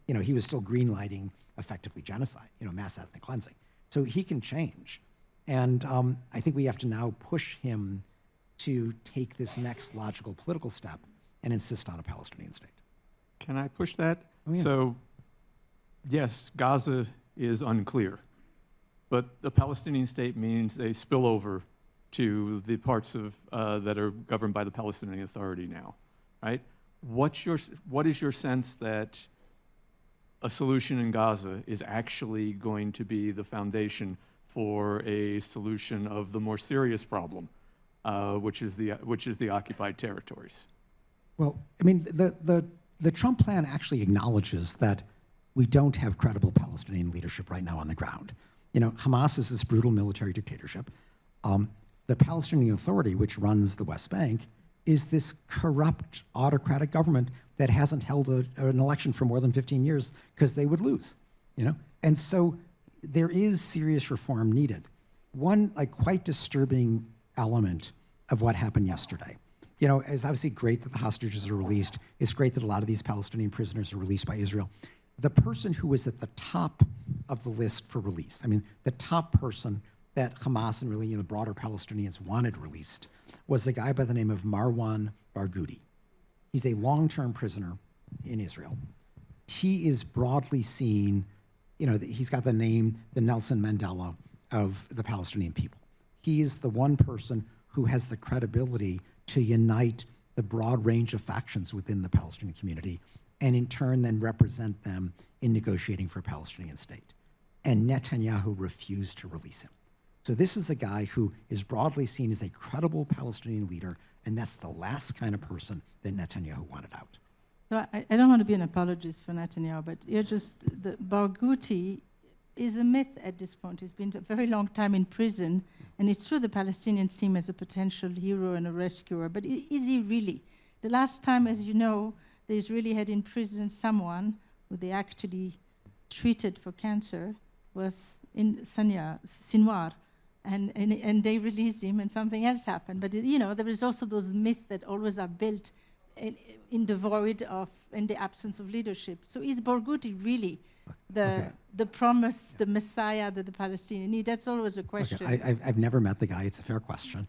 he was still greenlighting effectively genocide, mass ethnic cleansing. So he can change. And I think we have to now push him to take this next logical political step and insist on a Palestinian state. Can I push that? Oh, yeah. So, yes, Gaza is unclear, but the Palestinian state means a spillover to the parts of that are governed by the Palestinian Authority now, right? What is your sense that a solution in Gaza is actually going to be the foundation for a solution of the more serious problem, which is the occupied territories? Well, the Trump plan actually acknowledges that we don't have credible Palestinian leadership right now on the ground. Hamas is this brutal military dictatorship. The Palestinian Authority, which runs the West Bank, is this corrupt autocratic government that hasn't held an election for more than 15 years because they would lose, And so there is serious reform needed. One quite disturbing element of what happened yesterday. It's obviously great that the hostages are released. It's great that a lot of these Palestinian prisoners are released by Israel. The person who was at the top of the list for release, the top person that Hamas and really the broader Palestinians wanted released, was a guy by the name of Marwan Barghouti. He's a long-term prisoner in Israel. He is broadly seen, he's got the name, the Nelson Mandela of the Palestinian people. He is the one person who has the credibility to unite the broad range of factions within the Palestinian community and in turn then represent them in negotiating for a Palestinian state. And Netanyahu refused to release him. So this is a guy who is broadly seen as a credible Palestinian leader, and that's the last kind of person that Netanyahu wanted out. So I don't want to be an apologist for Netanyahu, but the Barghouti is a myth at this point. He's been a very long time in prison, and it's true the Palestinians see him as a potential hero and a rescuer, but is he really? The last time, as you know, the Israeli had in prison someone who they actually treated for cancer was in Sinwar. And they released him, and something else happened. But there is also those myths that always are built in the void of, in the absence of leadership. So is Barghouti really the promise, the Messiah that the Palestinians need? That's always a question. Okay, I've never met the guy. It's a fair question.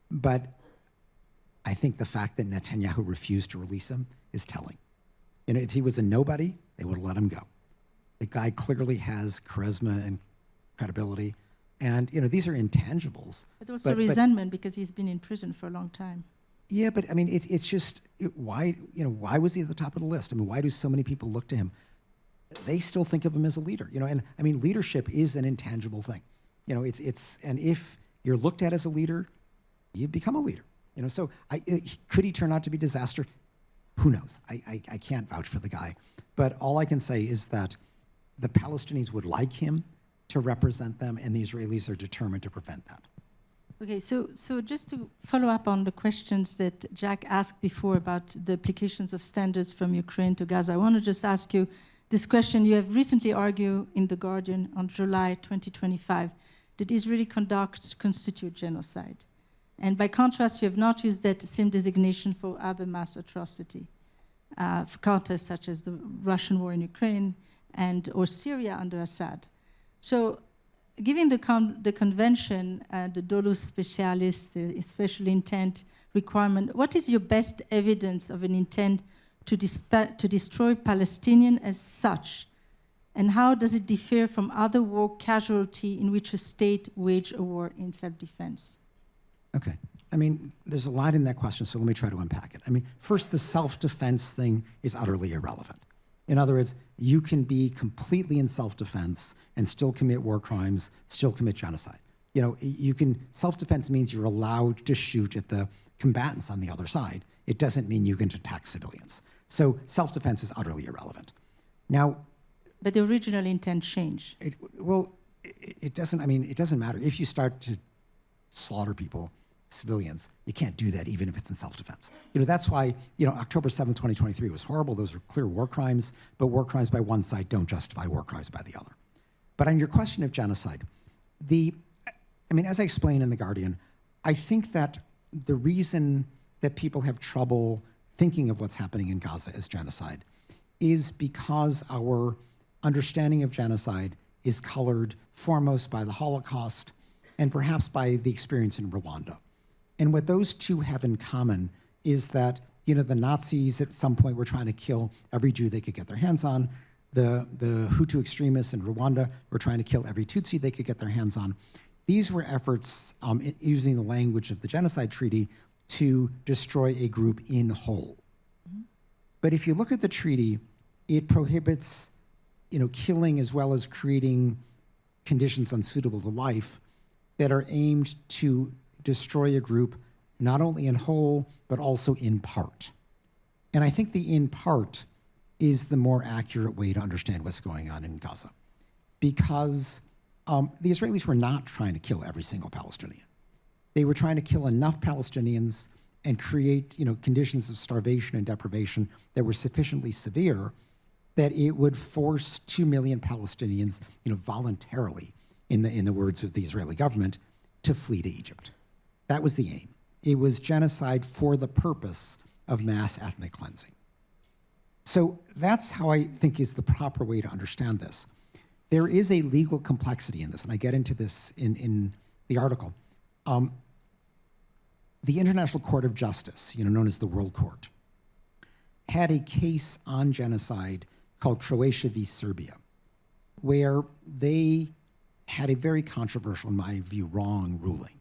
But I think the fact that Netanyahu refused to release him is telling. You know, if he was a nobody, they would have let him go. The guy clearly has charisma and credibility. And, you know, these are intangibles. But also resentment because he's been in prison for a long time. Yeah, but I mean, it's just, why was he at the top of the list? I mean, why do so many people look to him? They still think of him as a leader, you know, and I mean, leadership is an intangible thing. You know, and if you're looked at as a leader, you become a leader, you know, so could he turn out to be disaster? Who knows? I can't vouch for the guy, but all I can say is that the Palestinians would like him to represent them, and the Israelis are determined to prevent that. Okay, so just to follow up on the questions that Jack asked before about the applications of standards from Ukraine to Gaza, I want to just ask you this question. You have recently argued in The Guardian on July 2025 that Israeli conduct constitute genocide. And by contrast, you have not used that same designation for other mass atrocity, for contests such as the Russian war in Ukraine or Syria under Assad. So, given the convention, the dolus specialis, the special intent requirement, what is your best evidence of an intent to destroy Palestinians as such? And how does it differ from other war casualty in which a state waged a war in self-defense? Okay. I mean, there's a lot in that question, so let me try to unpack it. I mean, first, the self-defense thing is utterly irrelevant. In other words, you can be completely in self-defense and still commit war crimes, still commit genocide. You know, self-defense means you're allowed to shoot at the combatants on the other side. It doesn't mean you can attack civilians. So self-defense is utterly irrelevant. Now, but the original intent changed. It doesn't matter. If you start to slaughter people, civilians, you can't do that even if it's in self-defense. You know, that's why, you know, October 7th, 2023 was horrible. Those are clear war crimes, but war crimes by one side don't justify war crimes by the other. But on your question of genocide, as I explained in The Guardian, I think that the reason that people have trouble thinking of what's happening in Gaza as genocide is because our understanding of genocide is colored foremost by the Holocaust and perhaps by the experience in Rwanda. And what those two have in common is that, you know, the Nazis at some point were trying to kill every Jew they could get their hands on. The Hutu extremists in Rwanda were trying to kill every Tutsi they could get their hands on. These were efforts, using the language of the Genocide Treaty, to destroy a group in whole. Mm-hmm. But if you look at the treaty, it prohibits, you know, killing as well as creating conditions unsuitable to life that are aimed to destroy a group not only in whole, but also in part. And I think the in part is the more accurate way to understand what's going on in Gaza. Because the Israelis were not trying to kill every single Palestinian. They were trying to kill enough Palestinians and create, you know, conditions of starvation and deprivation that were sufficiently severe that it would force 2 million Palestinians, you know, voluntarily, in the words of the Israeli government, to flee to Egypt. That was the aim. It was genocide for the purpose of mass ethnic cleansing. So that's how I think is the proper way to understand this. There is a legal complexity in this, and I get into this in the article. The International Court of Justice, you know, known as the World Court, had a case on genocide called Croatia v. Serbia, where they had a very controversial, in my view, wrong ruling.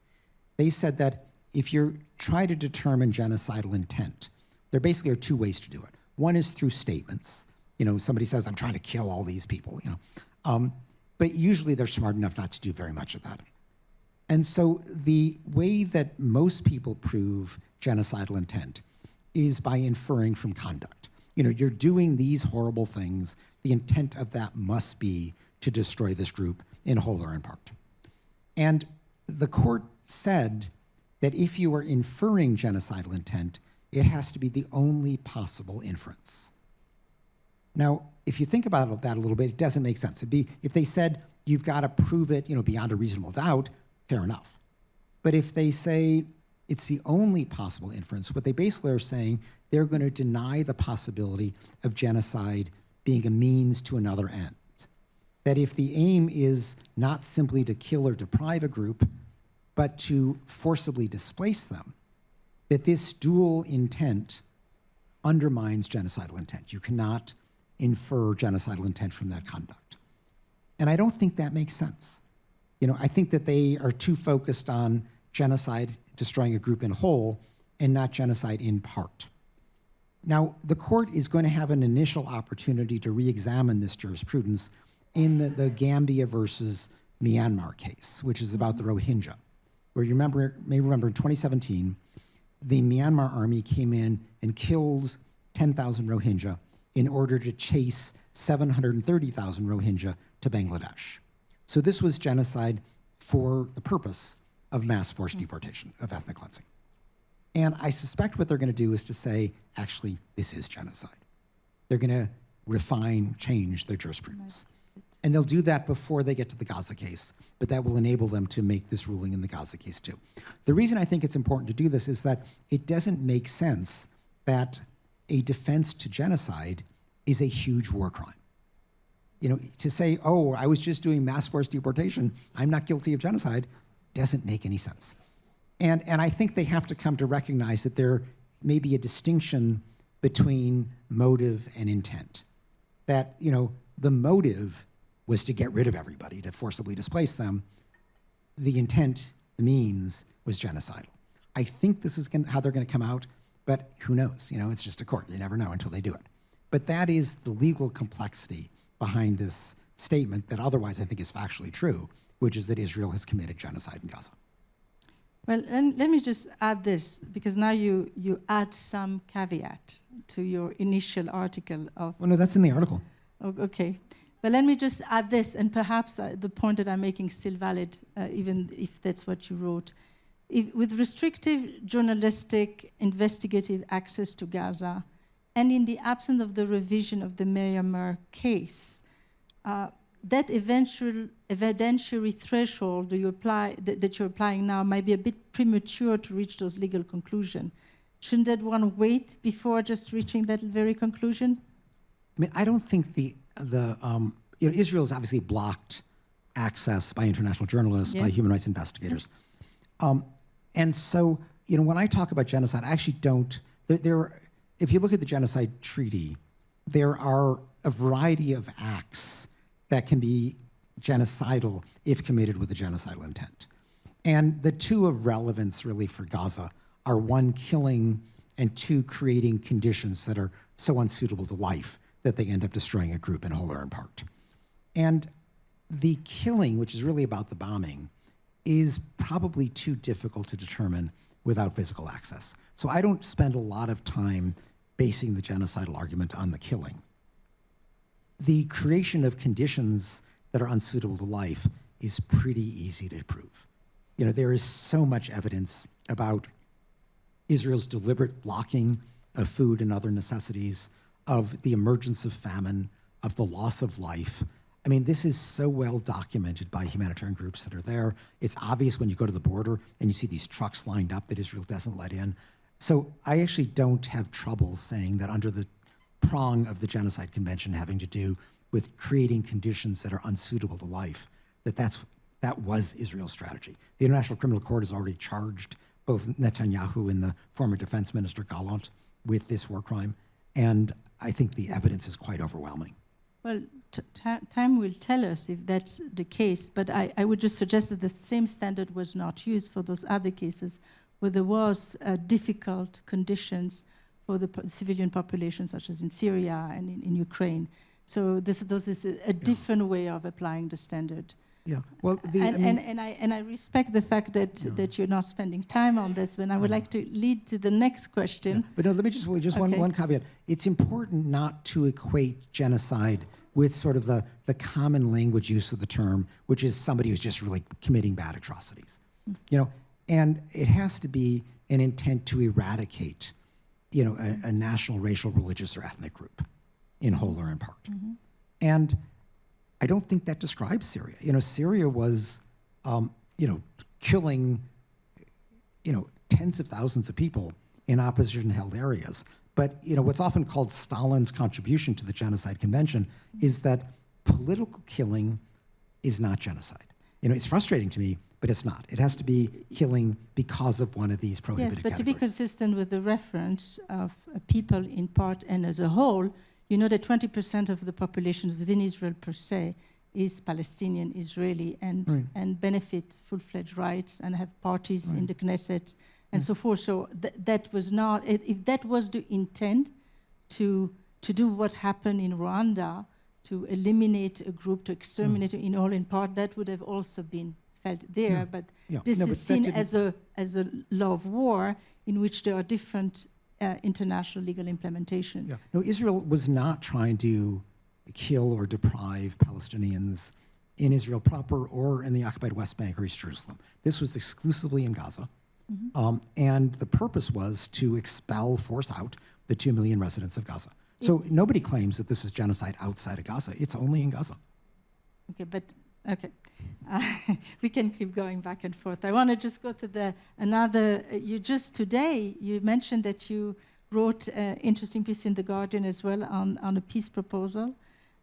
They said that if you're trying to determine genocidal intent, there basically are two ways to do it. One is through statements. You know, somebody says, I'm trying to kill all these people, you know. But usually they're smart enough not to do very much of that. And so the way that most people prove genocidal intent is by inferring from conduct. You know, you're doing these horrible things. The intent of that must be to destroy this group in whole or in part. And the court said that if you are inferring genocidal intent, it has to be the only possible inference. Now, if you think about that a little bit, it doesn't make sense. It'd be, if they said you've got to prove it, you know, beyond a reasonable doubt, fair enough. But if they say it's the only possible inference, what they basically are saying, they're going to deny the possibility of genocide being a means to another end. That if the aim is not simply to kill or deprive a group, but to forcibly displace them, that this dual intent undermines genocidal intent. You cannot infer genocidal intent from that conduct. And I don't think that makes sense. I think that they are too focused on genocide, destroying a group in whole, and not genocide in part. Now, the court is going to have an initial opportunity to re-examine this jurisprudence in the Gambia versus Myanmar case, which is about the Rohingya, where you may remember in 2017, the Myanmar army came in and killed 10,000 Rohingya in order to chase 730,000 Rohingya to Bangladesh. So this was genocide for the purpose of mass forced deportation, of ethnic cleansing. And I suspect what they're going to do is to say, actually, this is genocide. They're going to refine, change their jurisprudence. And they'll do that before they get to the Gaza case, but that will enable them to make this ruling in the Gaza case too. The reason I think it's important to do this is that it doesn't make sense that a defense to genocide is a huge war crime. To say, oh, I was just doing mass forced deportation, I'm not guilty of genocide, doesn't make any sense. And I think they have to come to recognize that there may be a distinction between motive and intent. That, the motive was to get rid of everybody, to forcibly displace them. The intent, the means, was genocidal. I think this is how they're going to come out, but who knows? It's just a court. You never know until they do it. But that is the legal complexity behind this statement that otherwise I think is factually true, which is that Israel has committed genocide in Gaza. Well, and let me just add this, because now you add some caveat to your initial article of... Well, no, that's in the article. Okay. But let me just add this, and perhaps the point that I'm making is still valid, even if that's what you wrote. With restrictive journalistic investigative access to Gaza, and in the absence of the revision of the Myanmar case, that evidentiary threshold that you're applying now might be a bit premature to reach those legal conclusions. Shouldn't that one wait before just reaching that very conclusion? I mean, I don't think Israel has obviously blocked access by international journalists, by human rights investigators. And so, when I talk about genocide, I actually don't, if you look at the genocide treaty, there are a variety of acts that can be genocidal if committed with a genocidal intent. And the two of relevance really for Gaza are one, killing, and two, creating conditions that are so unsuitable to life that they end up destroying a group in whole or in part. And the killing, which is really about the bombing, is probably too difficult to determine without physical access. So I don't spend a lot of time basing the genocidal argument on the killing. The creation of conditions that are unsuitable to life is pretty easy to prove. There is so much evidence about Israel's deliberate blocking of food and other necessities, of the emergence of famine, of the loss of life. I mean, this is so well documented by humanitarian groups that are there. It's obvious when you go to the border and you see these trucks lined up that Israel doesn't let in. So I actually don't have trouble saying that under the prong of the Genocide Convention having to do with creating conditions that are unsuitable to life, that was Israel's strategy. The International Criminal Court has already charged both Netanyahu and the former defense minister Gallant with this war crime, and I think the evidence is quite overwhelming. Well, time will tell us if that's the case, but I would just suggest that the same standard was not used for those other cases where there was difficult conditions for the civilian population, such as in Syria and in Ukraine. So this is a different way of applying the standard. Yeah. Well, I respect the fact that you're not spending time on this, but I would like to lead to the next question. Yeah. But no, let me just one caveat. It's important not to equate genocide with sort of the common language use of the term, which is somebody who's just really committing bad atrocities. And it has to be an intent to eradicate, a national, racial, religious, or ethnic group, in whole or in part. Mm-hmm. And I don't think that describes Syria. Syria was, killing, tens of thousands of people in opposition-held areas. But what's often called Stalin's contribution to the Genocide Convention is that political killing is not genocide. It's frustrating to me, but it's not. It has to be killing because of one of these prohibited Yes, but to be categories. consistent with the reference of people in part and as a whole, you know that 20% of the population within Israel per se is Palestinian, Israeli, and benefit full-fledged rights and have parties in the Knesset and so forth. So that was not, if that was the intent to do what happened in Rwanda, to eliminate a group, to exterminate in all in part, that would have also been felt there. But this is seen as a law of war in which there are different international legal implementation. Yeah. No, Israel was not trying to kill or deprive Palestinians in Israel proper or in the occupied West Bank or East Jerusalem. This was exclusively in Gaza. And the purpose was to expel, force out the 2 million residents of Gaza. So nobody claims that this is genocide outside of Gaza. It's only in Gaza. Okay. We can keep going back and forth. I want to just go to another. You just today, you mentioned that you wrote an interesting piece in The Guardian as well on a peace proposal.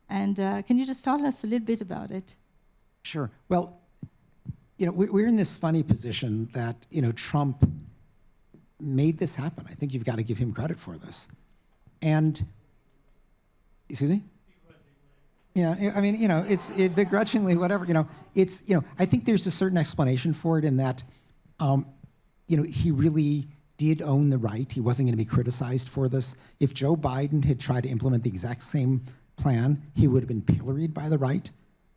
And can you just tell us a little bit about it? Sure. Well, we're in this funny position that, Trump made this happen. I think you've got to give him credit for this. And, excuse me? Yeah, I mean, it's begrudgingly, whatever, I think there's a certain explanation for it in that, he really did own the right. He wasn't going to be criticized for this. If Joe Biden had tried to implement the exact same plan, he would have been pilloried by the right,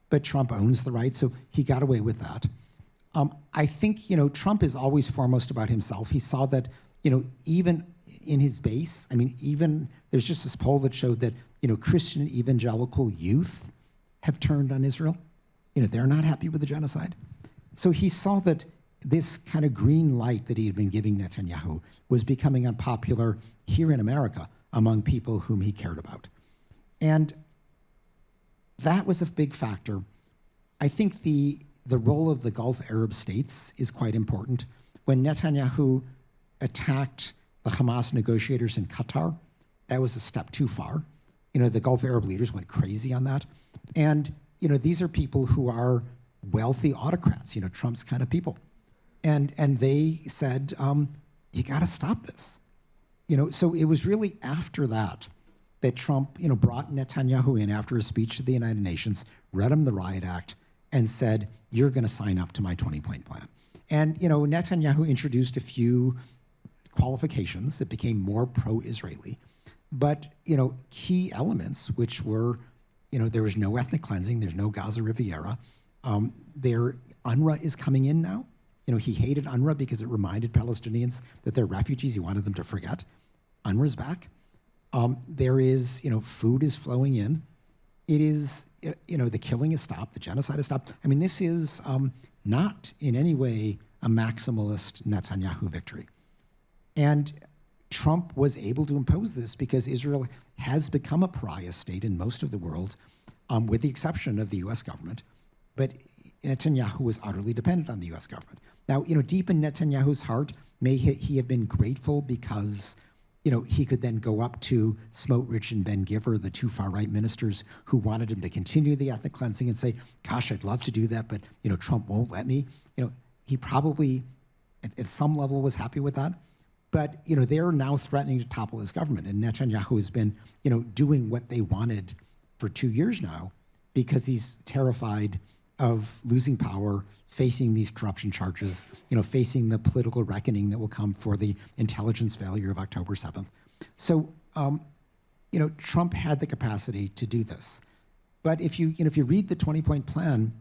but Trump owns the right, so he got away with that. I think, Trump is always foremost about himself. He saw that, even in his base, there's just this poll that showed that, Christian evangelical youth have turned on Israel. They're not happy with the genocide. So he saw that this kind of green light that he had been giving Netanyahu was becoming unpopular here in America among people whom he cared about. And that was a big factor. I think the role of the Gulf Arab states is quite important. When Netanyahu attacked the Hamas negotiators in Qatar, that was a step too far. The Gulf Arab leaders went crazy on that. And, these are people who are wealthy autocrats, Trump's kind of people. And they said, you got to stop this. So it was really after that Trump, brought Netanyahu in after his speech to the United Nations, read him the Riot Act, and said, you're going to sign up to my 20-point plan. And, Netanyahu introduced a few qualifications that became more pro-Israeli. But, key elements, which were, there was no ethnic cleansing, there's no Gaza Riviera. UNRWA is coming in now. He hated UNRWA because it reminded Palestinians that they're refugees. He wanted them to forget. UNRWA's back. There is, food is flowing in. It is, the killing is stopped, the genocide is stopped. This is not in any way a maximalist Netanyahu victory. And Trump was able to impose this because Israel has become a pariah state in most of the world, with the exception of the US government. But Netanyahu was utterly dependent on the US government. Now, deep in Netanyahu's heart, may he have been grateful because he could then go up to Smotrich and Ben-Gvir, the two far-right ministers who wanted him to continue the ethnic cleansing, and say, gosh, I'd love to do that, but Trump won't let me. He probably, at some level, was happy with that. But they're now threatening to topple his government, and Netanyahu has been doing what they wanted for 2 years now because he's terrified of losing power, facing these corruption charges, facing the political reckoning that will come for the intelligence failure of October 7th. So, Trump had the capacity to do this. But if you read the 20-point plan,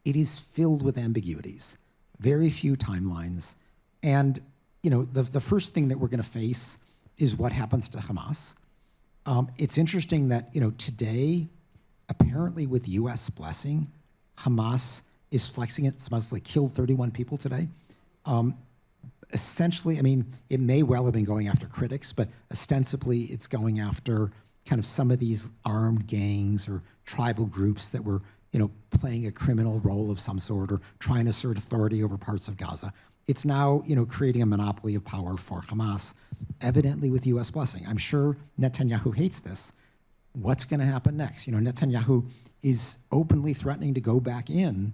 it is filled with ambiguities, very few timelines. And, the first thing that we're going to face is what happens to Hamas. It's interesting that, today, apparently with US blessing, Hamas is flexing it. Hamas killed 31 people today. Essentially, it may well have been going after critics, but ostensibly it's going after kind of some of these armed gangs or tribal groups that were, playing a criminal role of some sort or trying to assert authority over parts of Gaza. It's now, creating a monopoly of power for Hamas. evidently with U.S. blessing. I'm sure Netanyahu hates this. What's going to happen next? Netanyahu is openly threatening to go back in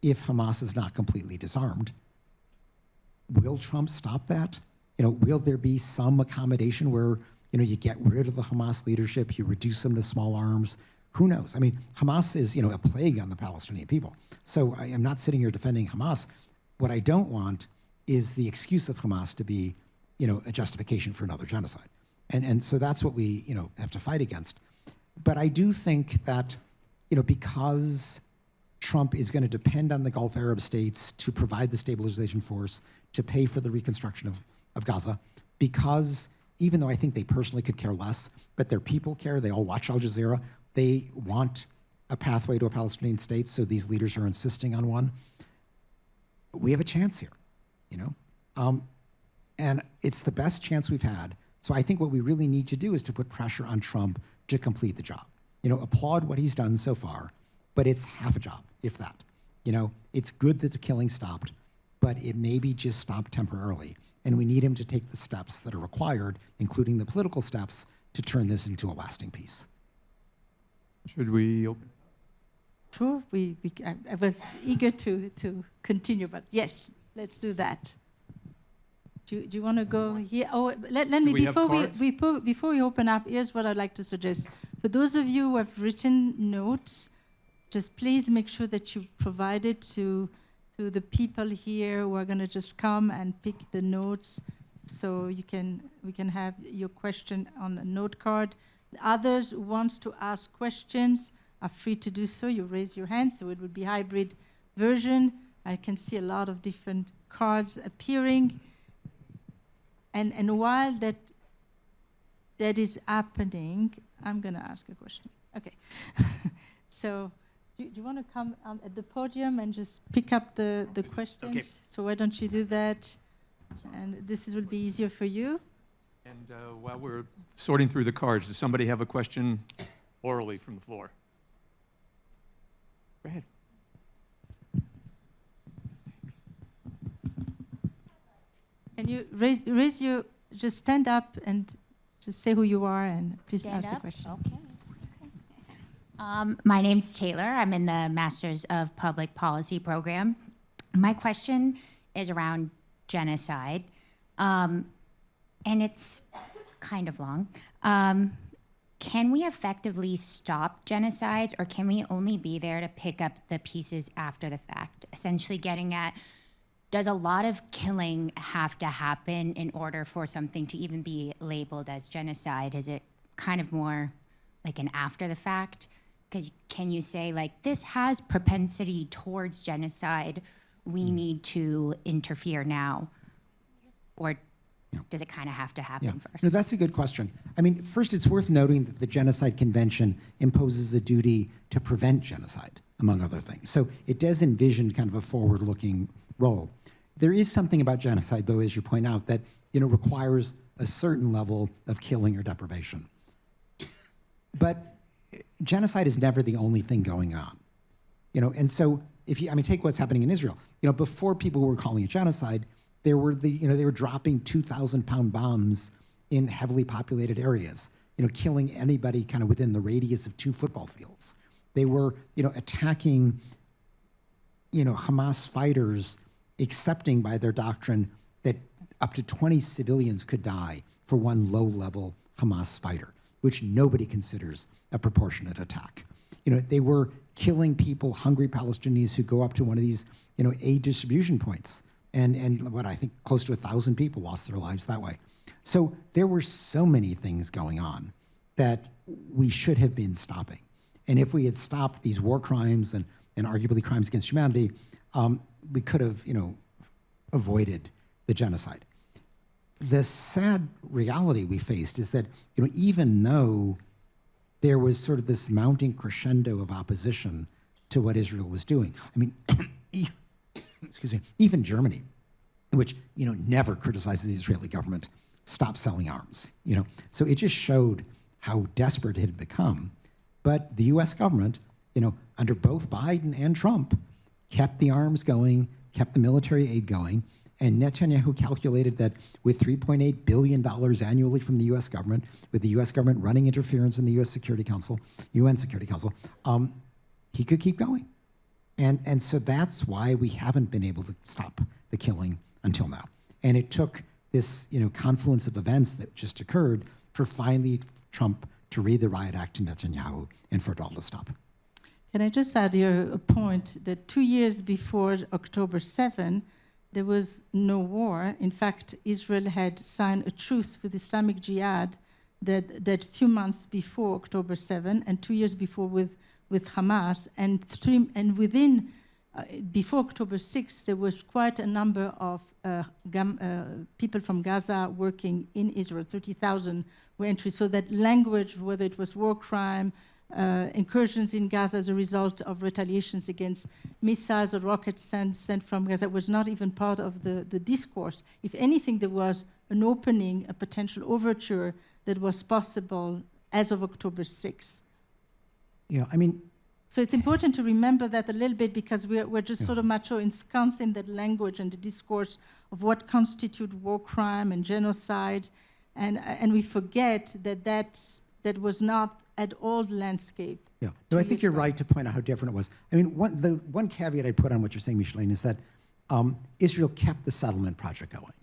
if Hamas is not completely disarmed. Will Trump stop that? Will there be some accommodation where, you get rid of the Hamas leadership, you reduce them to small arms? Who knows? I mean, Hamas is, a plague on the Palestinian people. So I am not sitting here defending Hamas. What I don't want is the excuse of Hamas to be, a justification for another genocide. And so that's what we, have to fight against. But I do think that, because Trump is going to depend on the Gulf Arab states to provide the stabilization force, to pay for the reconstruction of Gaza, because even though I think they personally could care less, but their people care, they all watch Al Jazeera, they want a pathway to a Palestinian state, so these leaders are insisting on one. We have a chance here, and it's the best chance we've had. So I think what we really need to do is to put pressure on Trump to complete the job. Applaud what he's done so far, but it's half a job, if that. It's good that the killing stopped, but it maybe just stopped temporarily. And we need him to take the steps that are required, including the political steps, to turn this into a lasting peace. Should we open? Sure, I was eager to continue, but yes, let's do that. Do you want to go here? Oh, let me, before we open up, here's what I'd like to suggest. For those of you who have written notes, just please make sure that you provide it to the people here who are going to just come and pick the notes, so we can have your question on a note card. Others who wants to ask questions are free to do so. You raise your hand, so it would be hybrid version. I can see a lot of different cards appearing. And while that is happening, I'm going to ask a question. Okay. So do you want to come at the podium and just pick up the questions? Okay. So why don't you do that? And this will be easier for you. And while we're sorting through the cards, does somebody have a question orally from the floor? Go ahead. Can you raise your, just stand up and just say who you are and please ask the question. Okay. My name's Taylor. I'm in the Masters of Public Policy program. My question is around genocide, and it's kind of long. Can we effectively stop genocides, or can we only be there to pick up the pieces after the fact? Essentially getting at, does a lot of killing have to happen in order for something to even be labeled as genocide? Is it kind of more like an after the fact? Because can you say, like, this has propensity towards genocide, we need to interfere now? Or does it kind of have to happen first? No, that's a good question. I mean, first, it's worth noting that the Genocide Convention imposes a duty to prevent genocide, among other things. So it does envision kind of a forward-looking role. There is something about genocide, though, as you point out, that requires a certain level of killing or deprivation. But genocide is never the only thing going on. And so if you, take what's happening in Israel. Before people were calling it genocide, they were dropping 2,000-pound bombs in heavily populated areas, killing anybody kind of within the radius of 2 football fields. They were, attacking, Hamas fighters, accepting by their doctrine that up to 20 civilians could die for one low-level Hamas fighter, which nobody considers a proportionate attack. They were killing people, hungry Palestinians who go up to one of these, aid distribution points. And what I think close to 1,000 people lost their lives that way. So there were so many things going on that we should have been stopping. And if we had stopped these war crimes and arguably crimes against humanity, we could have, avoided the genocide. The sad reality we faced is that, even though there was sort of this mounting crescendo of opposition to what Israel was doing, excuse me, even Germany, which, never criticizes the Israeli government, stopped selling arms, So it just showed how desperate it had become. But the US government, under both Biden and Trump, kept the arms going, kept the military aid going, And Netanyahu calculated that with $3.8 billion annually from the US government, with the US government running interference in the US Security Council, UN Security Council, he could keep going. And so that's why we haven't been able to stop the killing until now. And it took this confluence of events that just occurred for finally Trump to read the riot act to Netanyahu and for it all to stop. Can I just add here a point that 2 years before October 7, there was no war. In fact, Israel had signed a truce with Islamic Jihad that few months before October 7 and 2 years before with Hamas. And within, before October 6, there was quite a number of people from Gaza working in Israel, 30,000 were entries. So that language, whether it was war crime, incursions in Gaza as a result of retaliations against missiles or rockets sent from Gaza was not even part of the discourse. If anything, there was an opening, a potential overture that was possible as of October 6. Yeah, I mean... So it's important to remember that a little bit because we're just sort of macho ensconced in that language and the discourse of what constitute war crime and genocide. And we forget that was not at all the landscape. Yeah, no, I think you're right to point out how different it was. I mean, the one caveat I'd put on what you're saying, Micheline, is that Israel kept the settlement project going.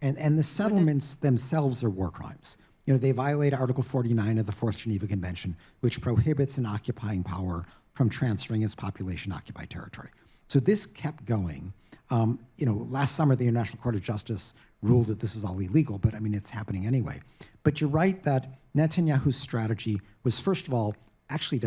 And the settlements themselves are war crimes. They violate Article 49 of the Fourth Geneva Convention, which prohibits an occupying power from transferring its population occupied territory. So this kept going. Last summer, the International Court of Justice ruled that this is all illegal, but I mean, it's happening anyway. But you're right that Netanyahu's strategy was, first of all, actually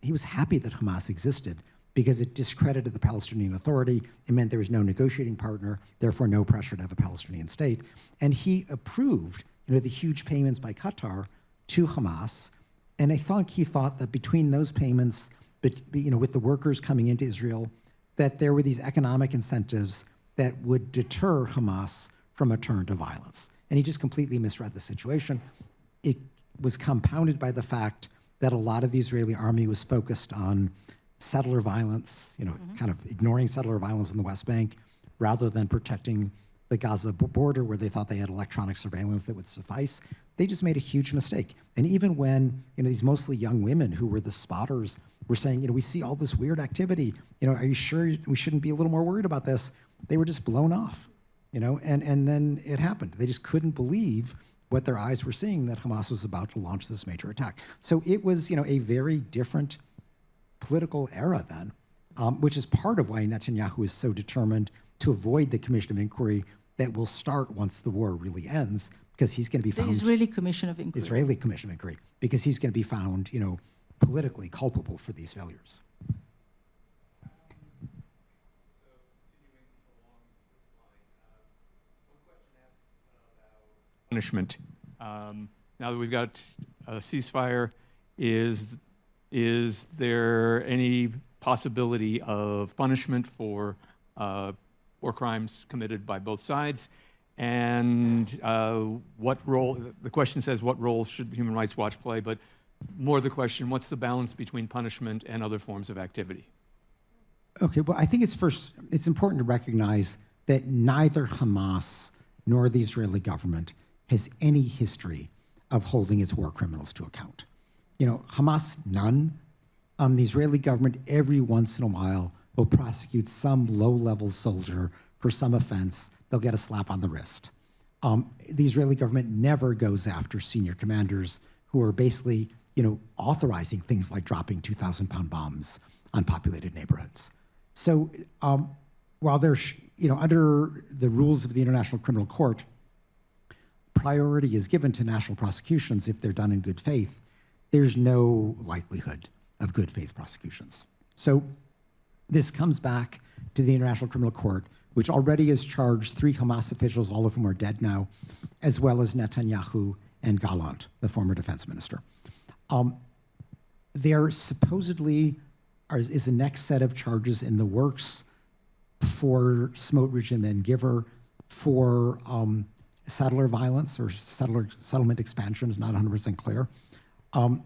he was happy that Hamas existed because it discredited the Palestinian Authority. It meant there was no negotiating partner, therefore no pressure to have a Palestinian state. And he approved, the huge payments by Qatar to Hamas. And I think he thought that between those payments, with the workers coming into Israel, that there were these economic incentives that would deter Hamas from a turn to violence. And he just completely misread the situation. It was compounded by the fact that a lot of the Israeli army was focused on settler violence, kind of ignoring settler violence in the West Bank, rather than protecting the Gaza border where they thought they had electronic surveillance that would suffice. They just made a huge mistake. And even when these mostly young women who were the spotters were saying, we see all this weird activity, are you sure we shouldn't be a little more worried about this? They were just blown off, and then it happened. They just couldn't believe what their eyes were seeing, that Hamas was about to launch this major attack. So it was, a very different political era then, which is part of why Netanyahu is so determined to avoid the Commission of Inquiry that will start once the war really ends, because he's going to be found... The Israeli Commission of Inquiry. Israeli Commission of Inquiry, because he's going to be found, politically culpable for these failures. Punishment. Now that we've got a ceasefire, is there any possibility of punishment for war crimes committed by both sides? And what role, the question says, what role should Human Rights Watch play? But more the question, what's the balance between punishment and other forms of activity? Okay, well, I think it's important to recognize that neither Hamas nor the Israeli government has any history of holding its war criminals to account. Hamas, none. The Israeli government, every once in a while, will prosecute some low-level soldier for some offense. They'll get a slap on the wrist. The Israeli government never goes after senior commanders who are basically, authorizing things like dropping 2,000-pound bombs on populated neighborhoods. So while there's, under the rules of the International Criminal Court, priority is given to national prosecutions if they're done in good faith, there's no likelihood of good faith prosecutions. So this comes back to the International Criminal Court, which already has charged 3 Hamas officials, all of whom are dead now, as well as Netanyahu and Gallant, the former defense minister. There supposedly is a next set of charges in the works for Smotrich and Ben Giver for settler violence or settlement expansion, is not 100% clear.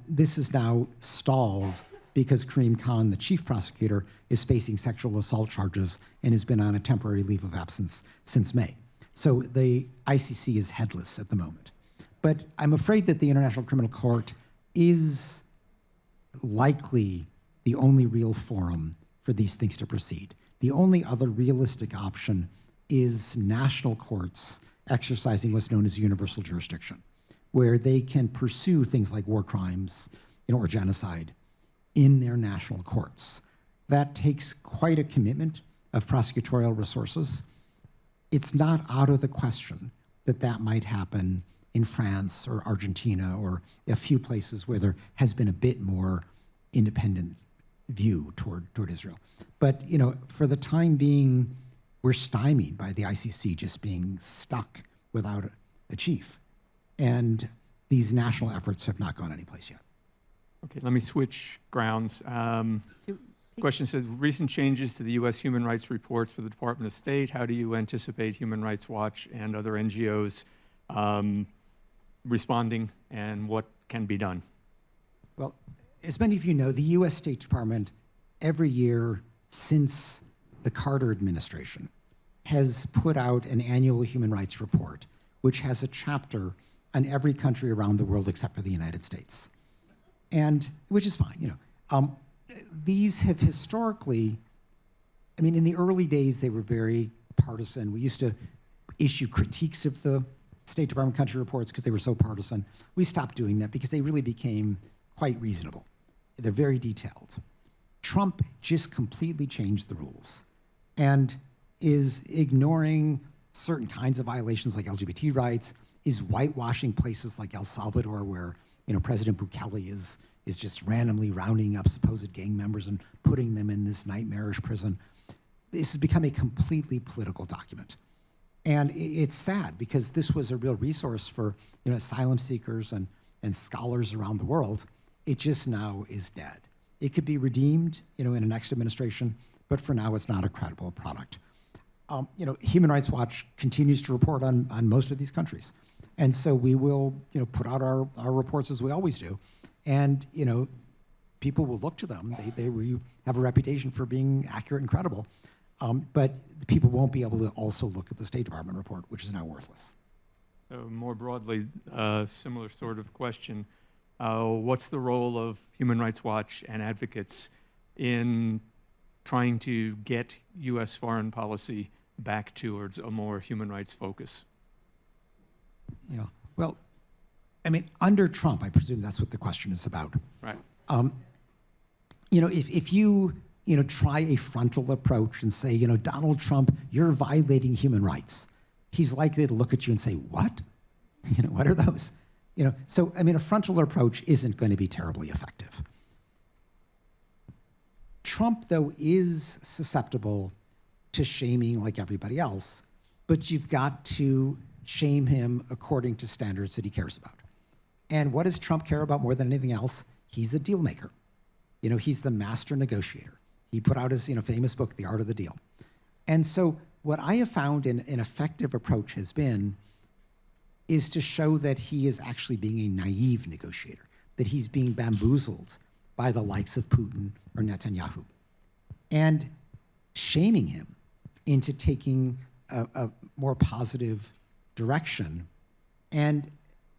This is now stalled because Karim Khan, the chief prosecutor, is facing sexual assault charges and has been on a temporary leave of absence since May. So the ICC is headless at the moment. But I'm afraid that the International Criminal Court is likely the only real forum for these things to proceed. The only other realistic option is national courts exercising what's known as universal jurisdiction, where they can pursue things like war crimes, or genocide in their national courts. That takes quite a commitment of prosecutorial resources. It's not out of the question that that might happen in France or Argentina or a few places where there has been a bit more independent view toward Israel. But for the time being, we're stymied by the ICC just being stuck without a chief. And these national efforts have not gone anyplace yet. Okay, let me switch grounds. Question says, recent changes to the U.S. human rights reports for the Department of State. How do you anticipate Human Rights Watch and other NGOs responding, and what can be done? Well, as many of you know, the U.S. State Department every year since the Carter administration has put out an annual human rights report, which has a chapter on every country around the world except for the United States. And which is fine, These have historically, in the early days, they were very partisan. We used to issue critiques of the State Department country reports because they were so partisan. We stopped doing that because they really became quite reasonable. They're very detailed. Trump just completely changed the rules and is ignoring certain kinds of violations like LGBT rights, is whitewashing places like El Salvador where President Bukele is just randomly rounding up supposed gang members and putting them in this nightmarish prison. This has become a completely political document. And it's sad because this was a real resource for asylum seekers and scholars around the world. It just now is dead. It could be redeemed in a next administration, but for now it's not a credible product. Human Rights Watch continues to report on most of these countries. And so we will, put out our reports as we always do, and people will look to them. They have a reputation for being accurate and credible, but people won't be able to also look at the State Department report, which is now worthless. So more broadly, similar sort of question: what's the role of Human Rights Watch and advocates in trying to get U.S. foreign policy back towards a more human rights focus? Well, under Trump, I presume that's what the question is about. Right. If you try a frontal approach and say, Donald Trump, you're violating human rights, he's likely to look at you and say, what? What are those? So a frontal approach isn't going to be terribly effective. Trump, though, is susceptible to shaming like everybody else, but you've got to shame him according to standards that he cares about. And what does Trump care about more than anything else? He's a deal maker. He's the master negotiator. He put out his famous book, The Art of the Deal. And so what I have found an effective approach has been is to show that he is actually being a naive negotiator, that he's being bamboozled by the likes of Putin or Netanyahu, and shaming him into taking a more positive direction. And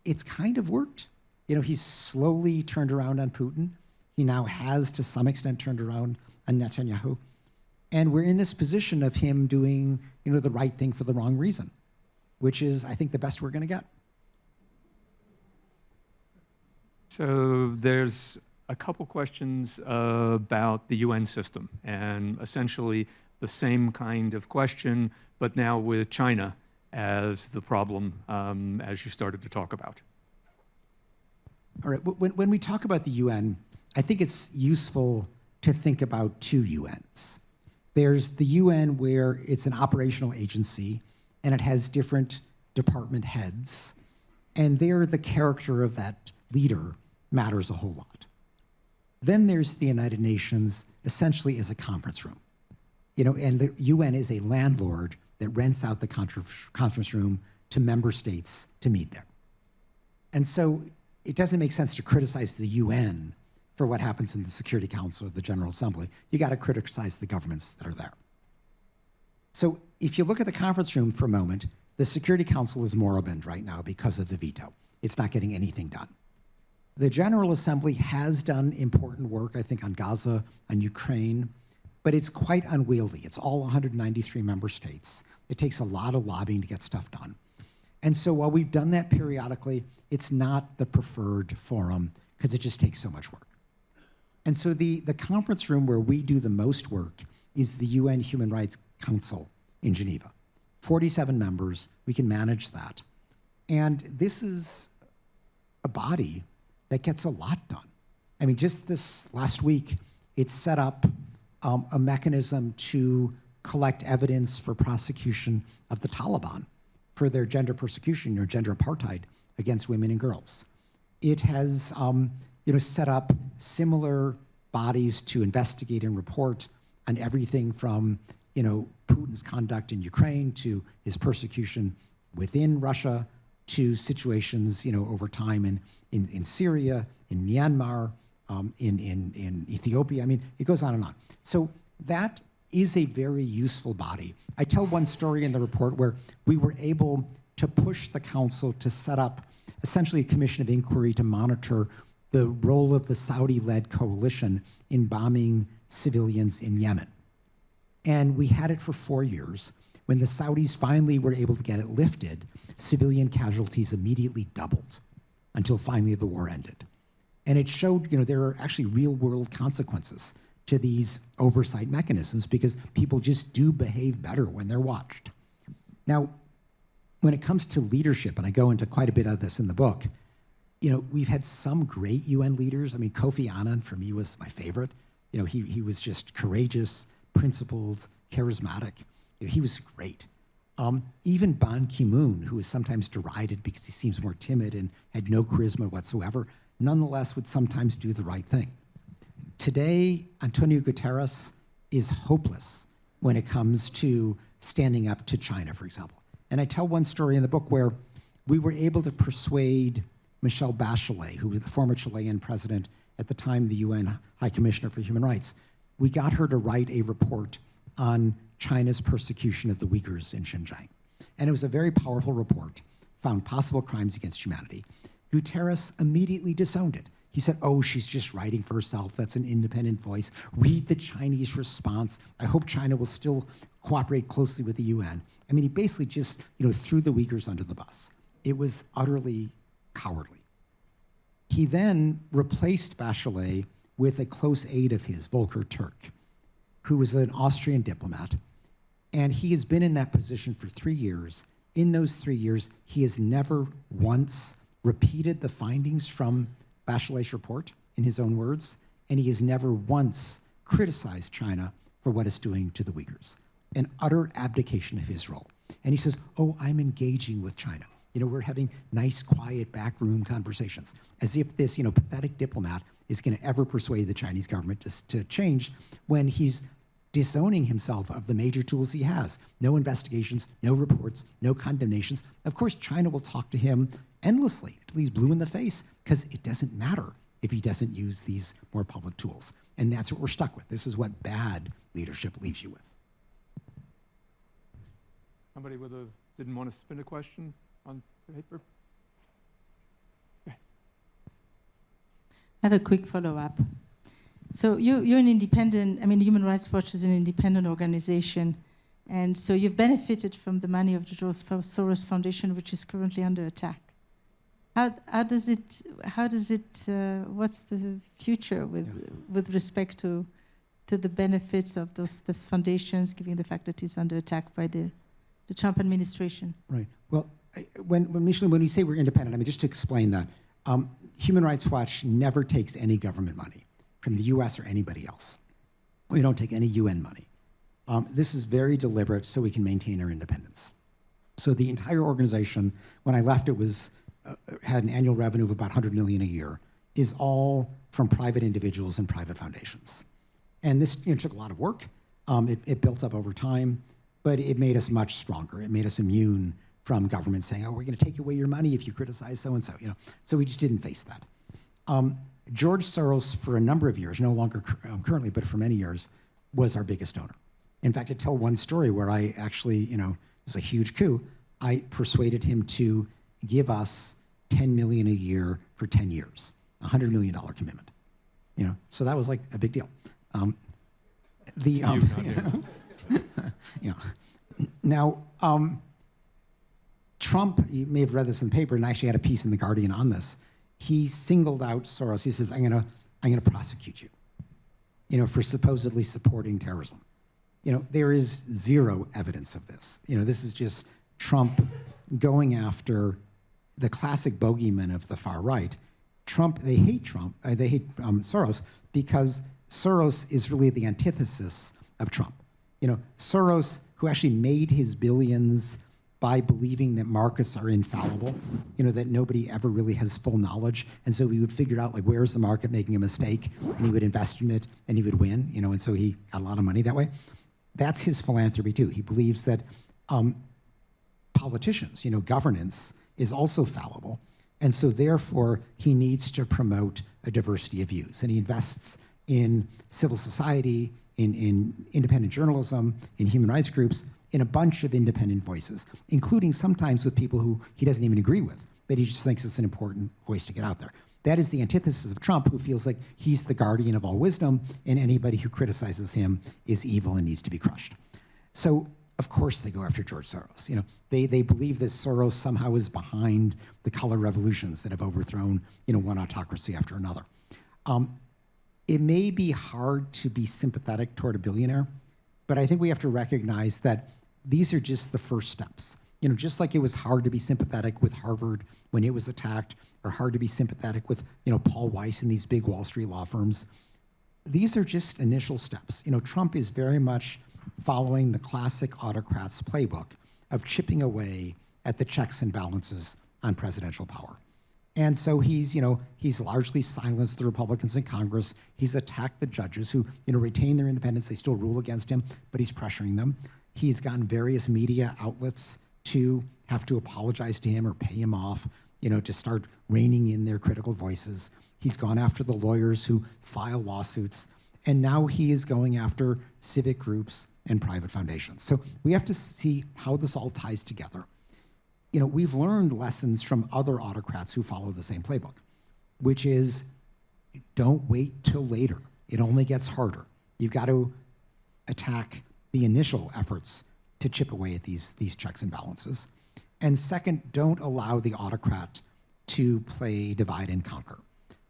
it's kind of worked. He's slowly turned around on Putin. He now has, to some extent, turned around on Netanyahu. And we're in this position of him doing, the right thing for the wrong reason, which is, I think, the best we're going to get. So there's a couple questions about the UN system, and essentially the same kind of question, but now with China as the problem, as you started to talk about. All right, when we talk about the UN, I think it's useful to think about two UNs. There's the UN where it's an operational agency and it has different department heads, and there the character of that leader matters a whole lot. Then there's the United Nations, essentially as a conference room. And the UN is a landlord that rents out the conference room to member states to meet there. And so it doesn't make sense to criticize the UN for what happens in the Security Council or the General Assembly. You got to criticize the governments that are there. So if you look at the conference room for a moment, the Security Council is moribund right now because of the veto. It's not getting anything done. The General Assembly has done important work, I think, on Gaza, on Ukraine, but it's quite unwieldy. It's all 193 member states. It takes a lot of lobbying to get stuff done. And so while we've done that periodically, it's not the preferred forum because it just takes so much work. And so the conference room where we do the most work is the UN Human Rights Council in Geneva. 47 members, we can manage that. And this is a body that gets a lot done. I mean, just this last week, it set up a mechanism to collect evidence for prosecution of the Taliban for their gender persecution or gender apartheid against women and girls. It has set up similar bodies to investigate and report on everything from Putin's conduct in Ukraine to his persecution within Russia to situations over time in Syria, in Myanmar, in Ethiopia. I mean, it goes on and on. So that is a very useful body. I tell one story in the report where we were able to push the council to set up essentially a commission of inquiry to monitor the role of the Saudi-led coalition in bombing civilians in Yemen. And we had it for 4 years. When the Saudis finally were able to get it lifted, civilian casualties immediately doubled until finally the war ended. And it showed, there are actually real-world consequences to these oversight mechanisms because people just do behave better when they're watched. Now, when it comes to leadership, and I go into quite a bit of this in the book, we've had some great UN leaders. I mean, Kofi Annan, for me, was my favorite. He was just courageous, principled, charismatic. He was great. Even Ban Ki-moon, who is sometimes derided because he seems more timid and had no charisma whatsoever, nonetheless would sometimes do the right thing. Today, Antonio Guterres is hopeless when it comes to standing up to China, for example. And I tell one story in the book where we were able to persuade Michelle Bachelet, who was the former Chilean president at the time, the UN High Commissioner for Human Rights. We got her to write a report on China's persecution of the Uyghurs in Xinjiang. And it was a very powerful report, found possible crimes against humanity. Guterres immediately disowned it. He said, oh, she's just writing for herself. That's an independent voice. Read the Chinese response. I hope China will still cooperate closely with the UN. I mean, he basically just threw the Uyghurs under the bus. It was utterly cowardly. He then replaced Bachelet with a close aide of his, Volker Turk, who was an Austrian diplomat. And he has been in that position for 3 years. In those 3 years, he has never once repeated the findings from Bachelet's report in his own words, and he has never once criticized China for what it's doing to the Uyghurs. An utter abdication of his role. And he says, oh, I'm engaging with China. We're having nice, quiet, backroom conversations, as if this, pathetic diplomat is going to ever persuade the Chinese government to change when he's disowning himself of the major tools he has. No investigations, no reports, no condemnations. Of course, China will talk to him endlessly until he's blue in the face, because it doesn't matter if he doesn't use these more public tools. And that's what we're stuck with. This is what bad leadership leaves you with. Somebody didn't want to spin a question on the paper? I have a quick follow-up. So you're an independent, Human Rights Watch is an independent organization, and so you've benefited from the money of the George Soros Foundation, which is currently under attack. What's the future with respect to the benefits of those foundations, given the fact that it's under attack by the Trump administration? Right. Well, when we say we're independent, just to explain that, Human Rights Watch never takes any government money from the US or anybody else. We don't take any UN money. This is very deliberate so we can maintain our independence. So the entire organization, when I left, it was had an annual revenue of about 100 million a year, is all from private individuals and private foundations. And this took a lot of work. It built up over time, but it made us much stronger. It made us immune from government saying, oh, we're going to take away your money if you criticize so-and-so. So we just didn't face that. George Soros, for a number of years, no longer currently, but for many years, was our biggest donor. In fact, I tell one story where I actually, it was a huge coup. I persuaded him to give us $10 million a year for 10 years, $100 million commitment. So that was like a big deal. Now, Trump, you may have read this in the paper, and I actually had a piece in The Guardian on this. He singled out Soros. He says, I'm gonna prosecute you, for supposedly supporting terrorism. There is zero evidence of this. This is just Trump going after the classic bogeyman of the far right. They hate Soros because Soros is really the antithesis of Trump. Soros, who actually made his billions by believing that markets are infallible, that nobody ever really has full knowledge. And so he would figure out, like, where's the market making a mistake, and he would invest in it, and he would win, and so he got a lot of money that way. That's his philanthropy, too. He believes that politicians, governance is also fallible. And so therefore, he needs to promote a diversity of views. And he invests in civil society, in independent journalism, in human rights groups, in a bunch of independent voices, including sometimes with people who he doesn't even agree with, but he just thinks it's an important voice to get out there. That is the antithesis of Trump, who feels like he's the guardian of all wisdom, and anybody who criticizes him is evil and needs to be crushed. So, of course, they go after George Soros. They believe that Soros somehow is behind the color revolutions that have overthrown, one autocracy after another. It may be hard to be sympathetic toward a billionaire, but I think we have to recognize that these are just the first steps. Just like it was hard to be sympathetic with Harvard when it was attacked, or hard to be sympathetic with, Paul Weiss and these big Wall Street law firms. These are just initial steps. Trump is very much following the classic autocrats playbook of chipping away at the checks and balances on presidential power. And so he's largely silenced the Republicans in Congress. He's attacked the judges who, retain their independence. They still rule against him, but he's pressuring them. He's gotten various media outlets to have to apologize to him or pay him off, to start reining in their critical voices. He's gone after the lawyers who file lawsuits. And now he is going after civic groups and private foundations. So we have to see how this all ties together. We've learned lessons from other autocrats who follow the same playbook, which is don't wait till later. It only gets harder. You've got to attack the initial efforts to chip away at these checks and balances. And second, don't allow the autocrat to play divide and conquer.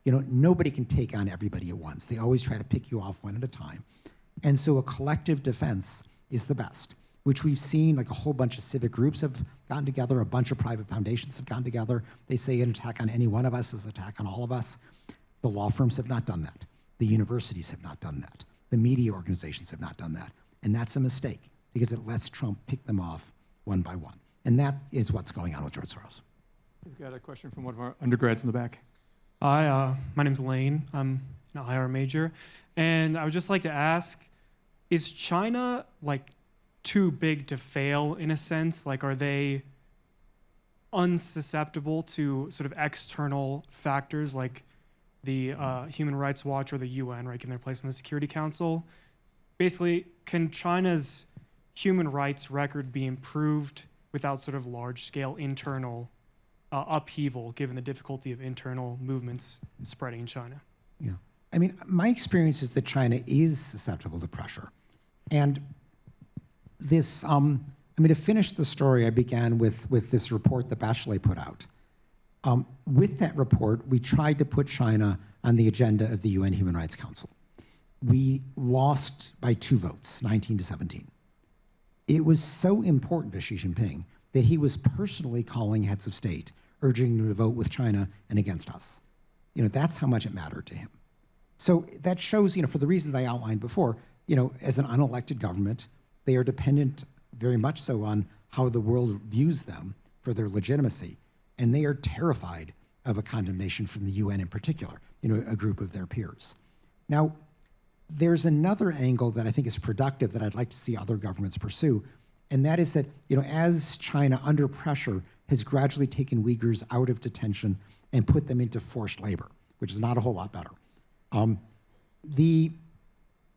Nobody can take on everybody at once. They always try to pick you off one at a time. And so a collective defense is the best, which we've seen, like a whole bunch of civic groups have gotten together, a bunch of private foundations have gotten together. They say an attack on any one of us is an attack on all of us. The law firms have not done that. The universities have not done that. The media organizations have not done that. And that's a mistake, because it lets Trump pick them off one by one. And that is what's going on with George Soros. We've got a question from one of our undergrads in the back. Hi, my name's Lane. I'm an IR major. And I would just like to ask, is China too big to fail in a sense? Are they unsusceptible to sort of external factors like the Human Rights Watch or the UN, right, given their place in the Security Council? Basically, can China's human rights record be improved without sort of large-scale internal upheaval, given the difficulty of internal movements spreading in China? Yeah. I mean, my experience is that China is susceptible to pressure. And this, to finish the story, I began with this report that Bachelet put out. With that report, we tried to put China on the agenda of the UN Human Rights Council. We lost by 2 votes, 19 to 17. It was so important to Xi Jinping that he was personally calling heads of state, urging them to vote with China and against us. That's how much it mattered to him. So that shows, for the reasons I outlined before, as an unelected government, they are dependent very much so on how the world views them for their legitimacy. And they are terrified of a condemnation from the UN in particular, a group of their peers. Now, there's another angle that I think is productive that I'd like to see other governments pursue, and that is that, as China, under pressure, has gradually taken Uyghurs out of detention and put them into forced labor, which is not a whole lot better.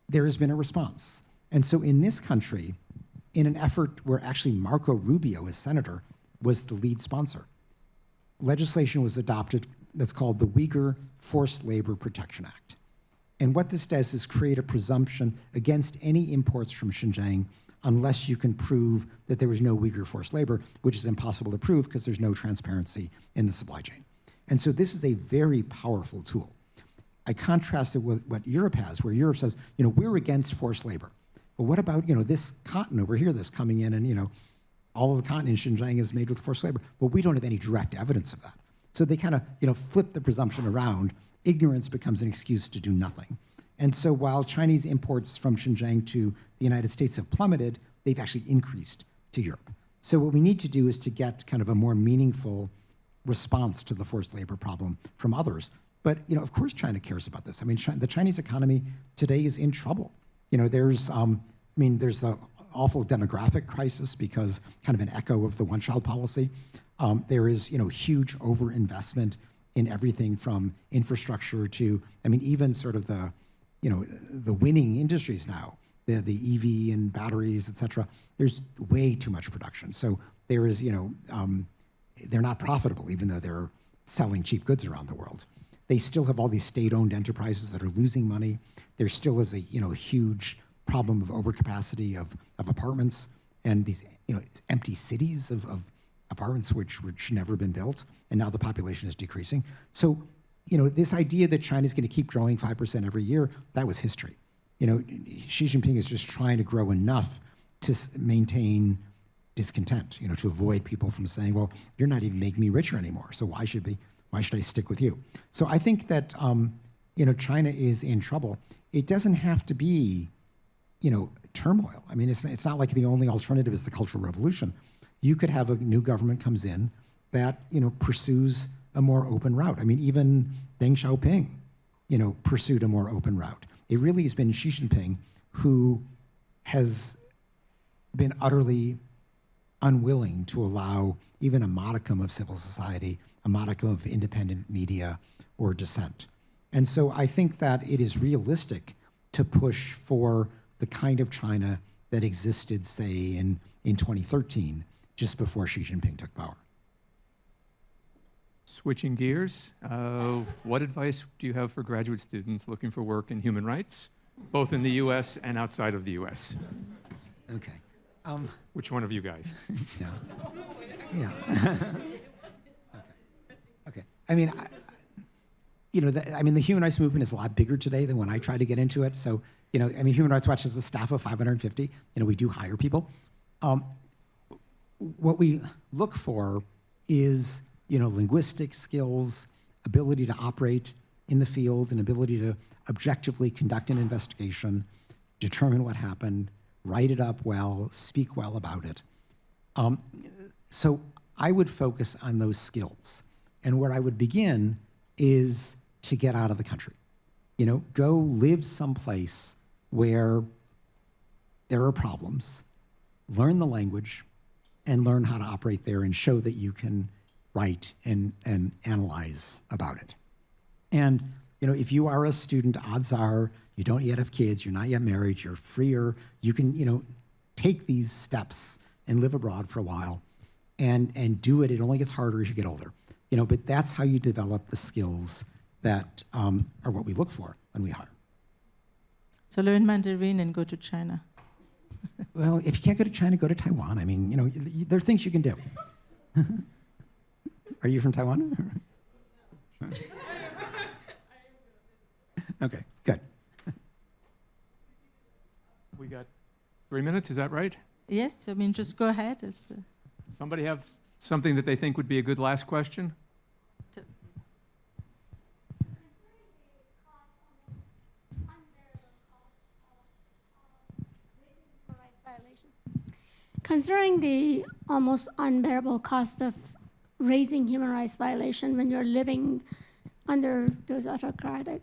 There has been a response. And so in this country, in an effort where actually Marco Rubio, as senator, was the lead sponsor, legislation was adopted that's called the Uyghur Forced Labor Protection Act. And what this does is create a presumption against any imports from Xinjiang unless you can prove that there was no Uyghur forced labor, which is impossible to prove because there's no transparency in the supply chain. And so this is a very powerful tool. I contrast it with what Europe has, where Europe says, we're against forced labor. But what about, this cotton over here that's coming in and, all of the cotton in Xinjiang is made with forced labor? Well, we don't have any direct evidence of that. So they kind of, flip the presumption around. Ignorance becomes an excuse to do nothing. And so while Chinese imports from Xinjiang to the United States have plummeted, they've actually increased to Europe. So what we need to do is to get kind of a more meaningful response to the forced labor problem from others. But, of course China cares about this. I mean, the Chinese economy today is in trouble. There's the awful demographic crisis because kind of an echo of the one-child policy. There is, huge overinvestment in everything from infrastructure to, even sort of the winning industries now, the EV and batteries, et cetera. There's way too much production. So there is, they're not profitable even though they're selling cheap goods around the world. They still have all these state-owned enterprises that are losing money. There still is a huge problem of overcapacity of apartments and these empty cities of apartments which should never have been built, and now the population is decreasing. So this idea that China's going to keep growing 5% every year, that was history. Xi Jinping is just trying to grow enough to maintain discontent, to avoid people from saying, well, you're not even making me richer anymore, so why should I stick with you? So I think that China is in trouble. It doesn't have to be turmoil. I mean, it's not like the only alternative is the Cultural Revolution. You could have a new government comes in that pursues a more open route. I mean, even Deng Xiaoping, pursued a more open route. It really has been Xi Jinping who has been utterly unwilling to allow even a modicum of civil society, a modicum of independent media or dissent. And so I think that it is realistic to push for the kind of China that existed, say, in 2013, just before Xi Jinping took power. Switching gears, what advice do you have for graduate students looking for work in human rights, both in the US and outside of the US? Okay. Which one of you guys? Yeah. Yeah. Okay. I mean, the human rights movement is a lot bigger today than when I tried to get into it. So, Human Rights Watch has a staff of 550. We do hire people. What we look for is, linguistic skills, ability to operate in the field, and ability to objectively conduct an investigation, determine what happened, write it up well, speak well about it. So I would focus on those skills. And where I would begin is to get out of the country. Go live someplace where there are problems, learn the language, and learn how to operate there and show that you can write and analyze about it. And if you are a student, odds are you don't yet have kids, you're not yet married, you're freer, you can take these steps and live abroad for a while and do it. It only gets harder as you get older. But that's how you develop the skills that are what we look for when we hire. So learn Mandarin and go to China. Well, if you can't go to China, go to Taiwan. I mean, there are things you can do. Are you from Taiwan? Okay, good. We got 3 minutes, is that right? Yes, just go ahead. Somebody have something that they think would be a good last question? Considering the almost unbearable cost of raising human rights violation when you're living under those autocratic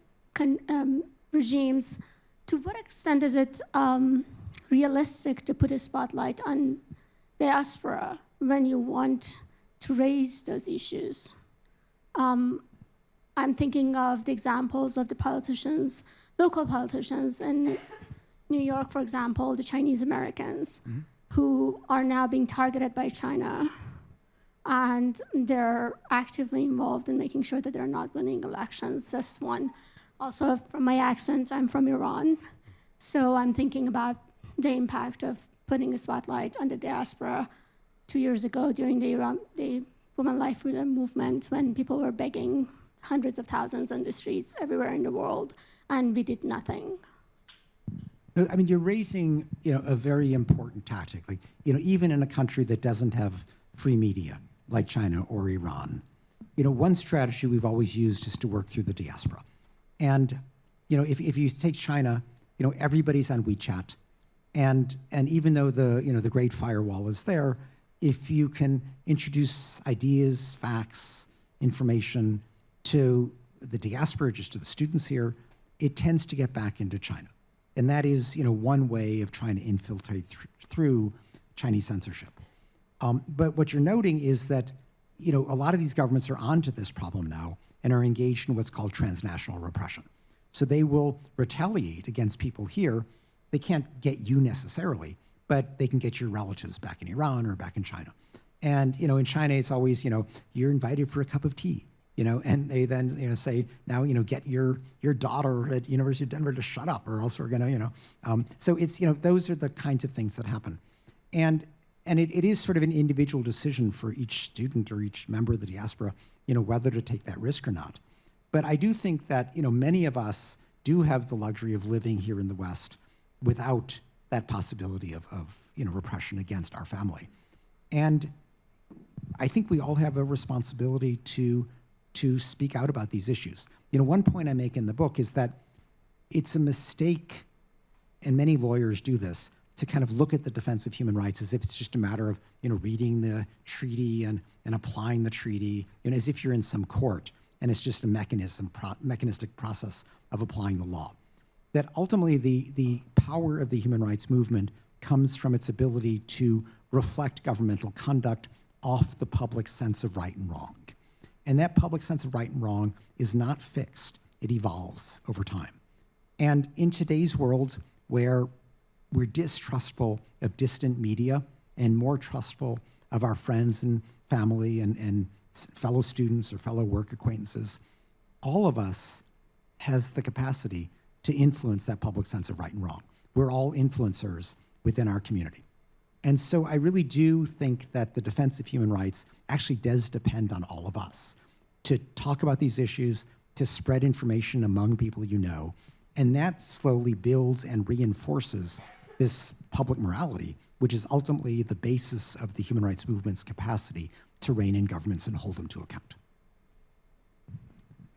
regimes, to what extent is it realistic to put a spotlight on diaspora when you want to raise those issues? I'm thinking of the examples of the politicians, local politicians in New York, for example, the Chinese Americans, who are now being targeted by China. And they're actively involved in making sure that they're not winning elections. Just one. Also, from my accent, I'm from Iran. So I'm thinking about the impact of putting a spotlight on the diaspora 2 years ago during the Women Life Freedom movement, when people were begging hundreds of thousands on the streets everywhere in the world, and we did nothing. I mean, you're raising, a very important tactic. Like, even in a country that doesn't have free media, like China or Iran, one strategy we've always used is to work through the diaspora. And, if you take China, everybody's on WeChat, and even though the Great Firewall is there, if you can introduce ideas, facts, information to the diaspora, just to the students here, it tends to get back into China. And that is, one way of trying to infiltrate through Chinese censorship. But what you're noting is that, a lot of these governments are onto this problem now and are engaged in what's called transnational repression. So they will retaliate against people here. They can't get you necessarily, but they can get your relatives back in Iran or back in China. And, in China, it's always, you're invited for a cup of tea. And they then say, now get your daughter at University of Denver to shut up, or else we're gonna so it's those are the kinds of things that happen, and it is sort of an individual decision for each student or each member of the diaspora whether to take that risk or not. But I do think that many of us do have the luxury of living here in the West without that possibility of repression against our family, and I think we all have a responsibility to speak out about these issues. One point I make in the book is that it's a mistake, and many lawyers do this, to kind of look at the defense of human rights as if it's just a matter of reading the treaty and applying the treaty, as if you're in some court and it's just a mechanistic process of applying the law. That ultimately the power of the human rights movement comes from its ability to reflect governmental conduct off the public sense of right and wrong. And that public sense of right and wrong is not fixed. It evolves over time. And in today's world, where we're distrustful of distant media and more trustful of our friends and family and fellow students or fellow work acquaintances, all of us has the capacity to influence that public sense of right and wrong. We're all influencers within our community. And so I really do think that the defense of human rights actually does depend on all of us to talk about these issues, to spread information among people and that slowly builds and reinforces this public morality, which is ultimately the basis of the human rights movement's capacity to rein in governments and hold them to account.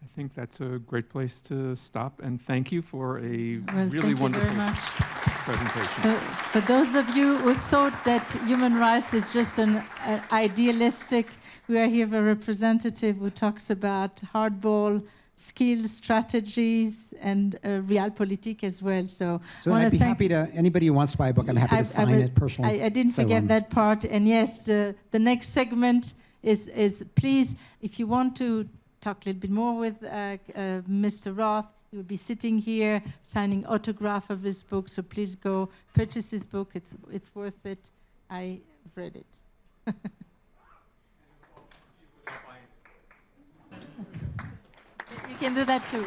I think that's a great place to stop, and thank you for a Well, really thank you wonderful very much. presentation. For those of you who thought that human rights is just an idealistic, we are here with a representative who talks about hardball skills, strategies, and realpolitik as well. So I'd be happy to, anybody who wants to buy a book, I'm happy to sign it personally. I didn't forget that part. And yes, the next segment is please, if you want to talk a little bit more with Mr. Roth, he will be sitting here signing autograph of his book. So please go purchase his book. It's worth it. I read it. You can do that too.